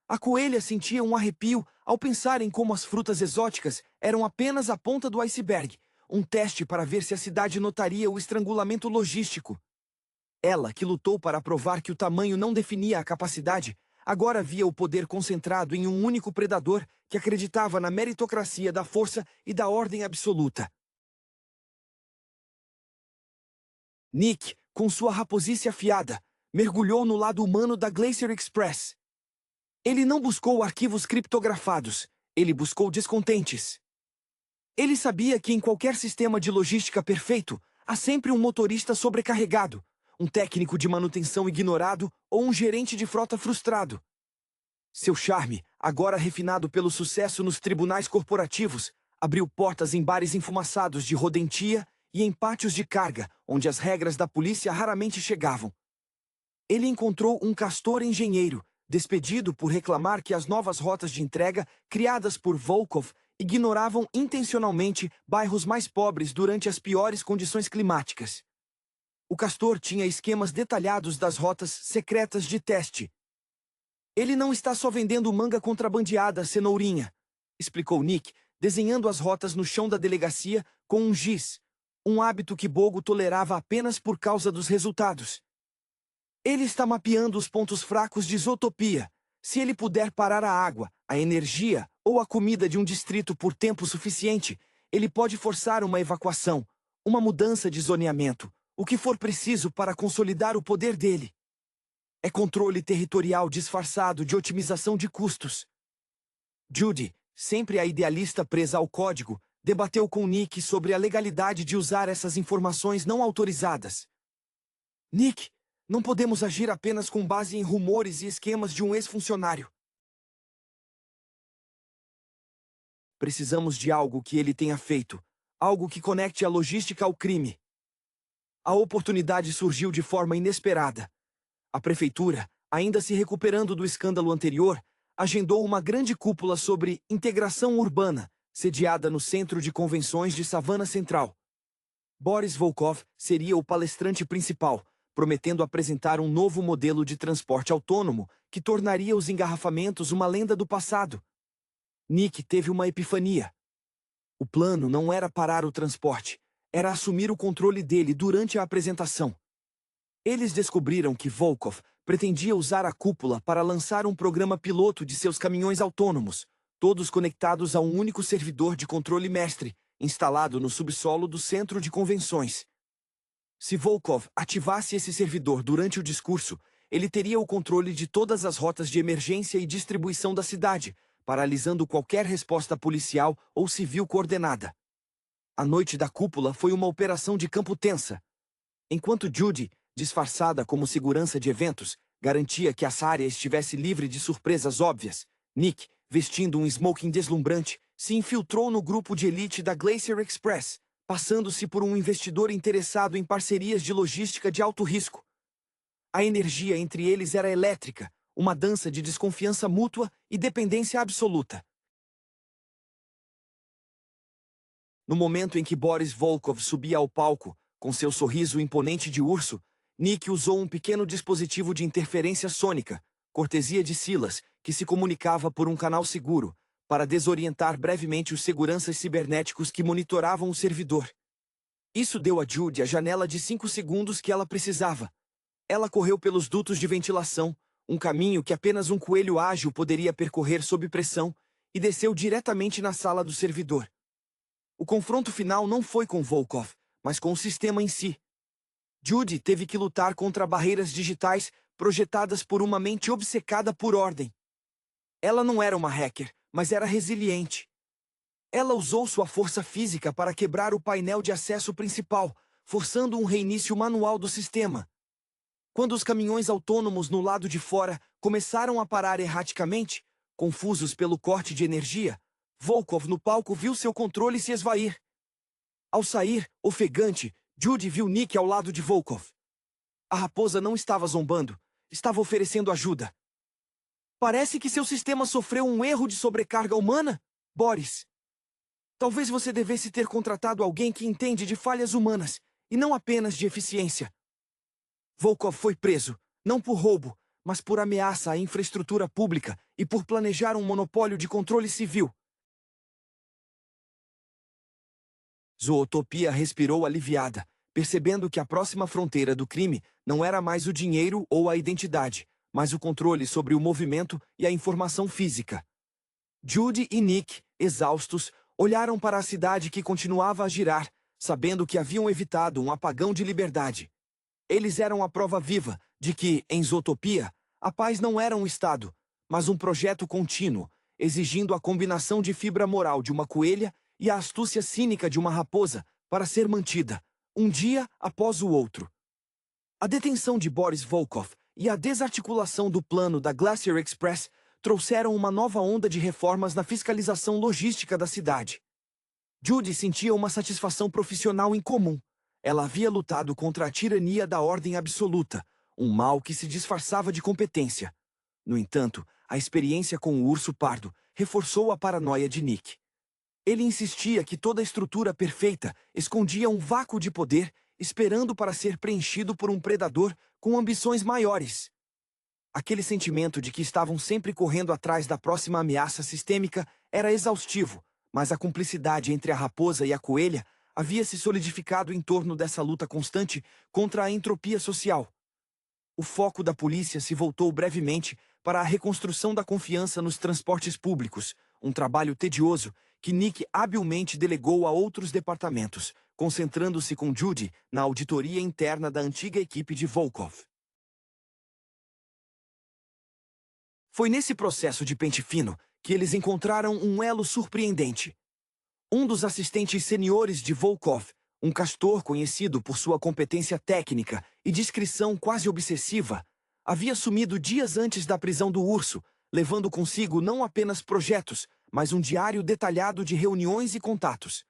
A coelha sentia um arrepio ao pensar em como as frutas exóticas eram apenas a ponta do iceberg, um teste para ver se a cidade notaria o estrangulamento logístico. Ela, que lutou para provar que o tamanho não definia a capacidade, agora via o poder concentrado em um único predador que acreditava na meritocracia da força e da ordem absoluta. Nick, com sua raposice afiada, mergulhou no lado humano da Glacier Express. Ele não buscou arquivos criptografados, ele buscou descontentes. Ele sabia que em qualquer sistema de logística perfeito, há sempre um motorista sobrecarregado, um técnico de manutenção ignorado ou um gerente de frota frustrado. Seu charme, agora refinado pelo sucesso nos tribunais corporativos, abriu portas em bares enfumaçados de rodentia e em pátios de carga, onde as regras da polícia raramente chegavam. Ele encontrou um castor engenheiro, despedido por reclamar que as novas rotas de entrega, criadas por Volkov, ignoravam intencionalmente bairros mais pobres durante as piores condições climáticas. O castor tinha esquemas detalhados das rotas secretas de teste. Ele não está só vendendo manga contrabandeada, cenourinha, explicou Nick, desenhando as rotas no chão da delegacia com um giz, um hábito que Bogo tolerava apenas por causa dos resultados. Ele está mapeando os pontos fracos de Zootopia. Se ele puder parar a água, a energia ou a comida de um distrito por tempo suficiente, ele pode forçar uma evacuação, uma mudança de zoneamento, o que for preciso para consolidar o poder dele. É controle territorial disfarçado de otimização de custos. Judy, sempre a idealista presa ao código, debateu com Nick sobre a legalidade de usar essas informações não autorizadas. Nick, não podemos agir apenas com base em rumores e esquemas de um ex-funcionário. Precisamos de algo que ele tenha feito, algo que conecte a logística ao crime. A oportunidade surgiu de forma inesperada. A prefeitura, ainda se recuperando do escândalo anterior, agendou uma grande cúpula sobre integração urbana, sediada no Centro de Convenções de Savannah Central. Boris Volkov seria o palestrante principal, prometendo apresentar um novo modelo de transporte autônomo que tornaria os engarrafamentos uma lenda do passado. Nick teve uma epifania. O plano não era parar o transporte, era assumir o controle dele durante a apresentação. Eles descobriram que Volkov pretendia usar a cúpula para lançar um programa piloto de seus caminhões autônomos, todos conectados a um único servidor de controle mestre, instalado no subsolo do Centro de Convenções. Se Volkov ativasse esse servidor durante o discurso, ele teria o controle de todas as rotas de emergência e distribuição da cidade, paralisando qualquer resposta policial ou civil coordenada. A noite da cúpula foi uma operação de campo tensa. Enquanto Judy, disfarçada como segurança de eventos, garantia que essa área estivesse livre de surpresas óbvias, Nick, vestindo um smoking deslumbrante, se infiltrou no grupo de elite da Glacier Express, passando-se por um investidor interessado em parcerias de logística de alto risco. A energia entre eles era elétrica, uma dança de desconfiança mútua e dependência absoluta. No momento em que Boris Volkov subia ao palco, com seu sorriso imponente de urso, Nick usou um pequeno dispositivo de interferência sônica, cortesia de Silas, que se comunicava por um canal seguro, para desorientar brevemente os seguranças cibernéticos que monitoravam o servidor. Isso deu a Judy a janela de 5 segundos que ela precisava. Ela correu pelos dutos de ventilação, um caminho que apenas um coelho ágil poderia percorrer sob pressão, e desceu diretamente na sala do servidor. O confronto final não foi com Volkov, mas com o sistema em si. Judy teve que lutar contra barreiras digitais projetadas por uma mente obcecada por ordem. Ela não era uma hacker, mas era resiliente. Ela usou sua força física para quebrar o painel de acesso principal, forçando um reinício manual do sistema. Quando os caminhões autônomos no lado de fora começaram a parar erraticamente, confusos pelo corte de energia, Volkov no palco viu seu controle se esvair. Ao sair, ofegante, Judy viu Nick ao lado de Volkov. A raposa não estava zombando, estava oferecendo ajuda. Parece que seu sistema sofreu um erro de sobrecarga humana, Boris. Talvez você devesse ter contratado alguém que entende de falhas humanas, e não apenas de eficiência. Volkov foi preso, não por roubo, mas por ameaça à infraestrutura pública e por planejar um monopólio de controle civil. Zootopia respirou aliviada, percebendo que a próxima fronteira do crime não era mais o dinheiro ou a identidade, mas o controle sobre o movimento e a informação física. Judy e Nick, exaustos, olharam para a cidade que continuava a girar, sabendo que haviam evitado um apagão de liberdade. Eles eram a prova viva de que, em Zootopia, a paz não era um estado, mas um projeto contínuo, exigindo a combinação de fibra moral de uma coelha e a astúcia cínica de uma raposa para ser mantida, um dia após o outro. A detenção de Boris Volkov e a desarticulação do plano da Glacier Express trouxeram uma nova onda de reformas na fiscalização logística da cidade. Judy sentia uma satisfação profissional incomum. Ela havia lutado contra a tirania da ordem absoluta, um mal que se disfarçava de competência. No entanto, a experiência com o urso pardo reforçou a paranoia de Nick. Ele insistia que toda a estrutura perfeita escondia um vácuo de poder, esperando para ser preenchido por um predador com ambições maiores. Aquele sentimento de que estavam sempre correndo atrás da próxima ameaça sistêmica era exaustivo, mas a cumplicidade entre a raposa e a coelha havia se solidificado em torno dessa luta constante contra a entropia social. O foco da polícia se voltou brevemente para a reconstrução da confiança nos transportes públicos, um trabalho tedioso que Nick habilmente delegou a outros departamentos, concentrando-se com Judy na auditoria interna da antiga equipe de Volkov. Foi nesse processo de pente fino que eles encontraram um elo surpreendente. Um dos assistentes seniores de Volkov, um castor conhecido por sua competência técnica e discrição quase obsessiva, havia sumido dias antes da prisão do urso, levando consigo não apenas projetos, mas um diário detalhado de reuniões e contatos.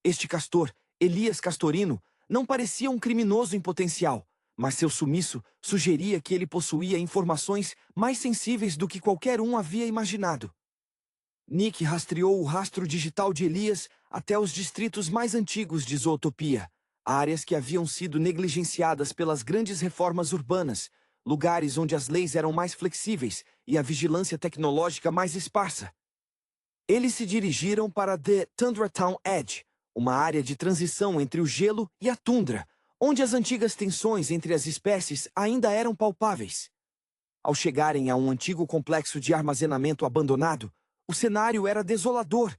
Este castor, Elias Castorino, não parecia um criminoso em potencial, mas seu sumiço sugeria que ele possuía informações mais sensíveis do que qualquer um havia imaginado. Nick rastreou o rastro digital de Elias até os distritos mais antigos de Zootopia, áreas que haviam sido negligenciadas pelas grandes reformas urbanas, lugares onde as leis eram mais flexíveis e a vigilância tecnológica mais esparsa. Eles se dirigiram para The Tundra Town Edge, uma área de transição entre o gelo e a tundra, onde as antigas tensões entre as espécies ainda eram palpáveis. Ao chegarem a um antigo complexo de armazenamento abandonado, o cenário era desolador.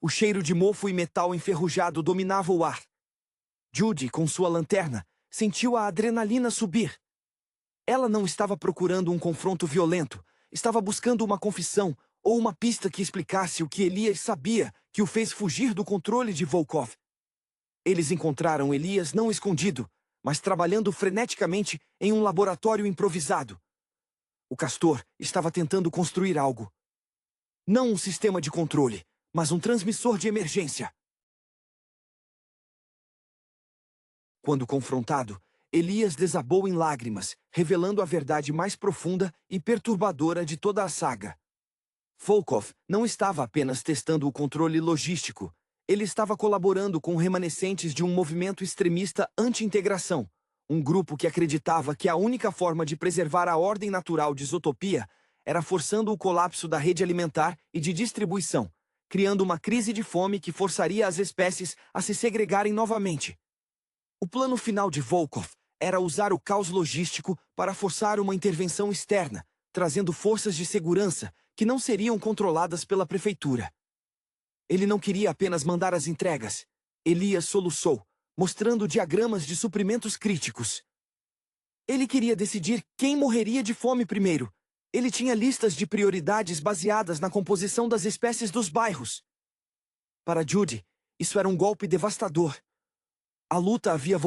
O cheiro de mofo e metal enferrujado dominava o ar. Judy, com sua lanterna, sentiu a adrenalina subir. Ela não estava procurando um confronto violento, estava buscando uma confissão ou uma pista que explicasse o que Elias sabia que o fez fugir do controle de Volkov. Eles encontraram Elias não escondido, mas trabalhando freneticamente em um laboratório improvisado. O castor estava tentando construir algo. Não um sistema de controle, mas um transmissor de emergência. Quando confrontado, Elias desabou em lágrimas, revelando a verdade mais profunda e perturbadora de toda a saga. Volkov não estava apenas testando o controle logístico, ele estava colaborando com remanescentes de um movimento extremista anti-integração, um grupo que acreditava que a única forma de preservar a ordem natural de Zootopia era forçando o colapso da rede alimentar e de distribuição, criando uma crise de fome que forçaria as espécies a se segregarem novamente. O plano final de Volkov era usar o caos logístico para forçar uma intervenção externa, trazendo forças de segurança que não seriam controladas pela prefeitura. Ele não queria apenas mandar as entregas. Elias soluçou, mostrando diagramas de suprimentos críticos. Ele queria decidir quem morreria de fome primeiro. Ele tinha listas de prioridades baseadas na composição das espécies dos bairros. Para Judy, isso era um golpe devastador. A luta havia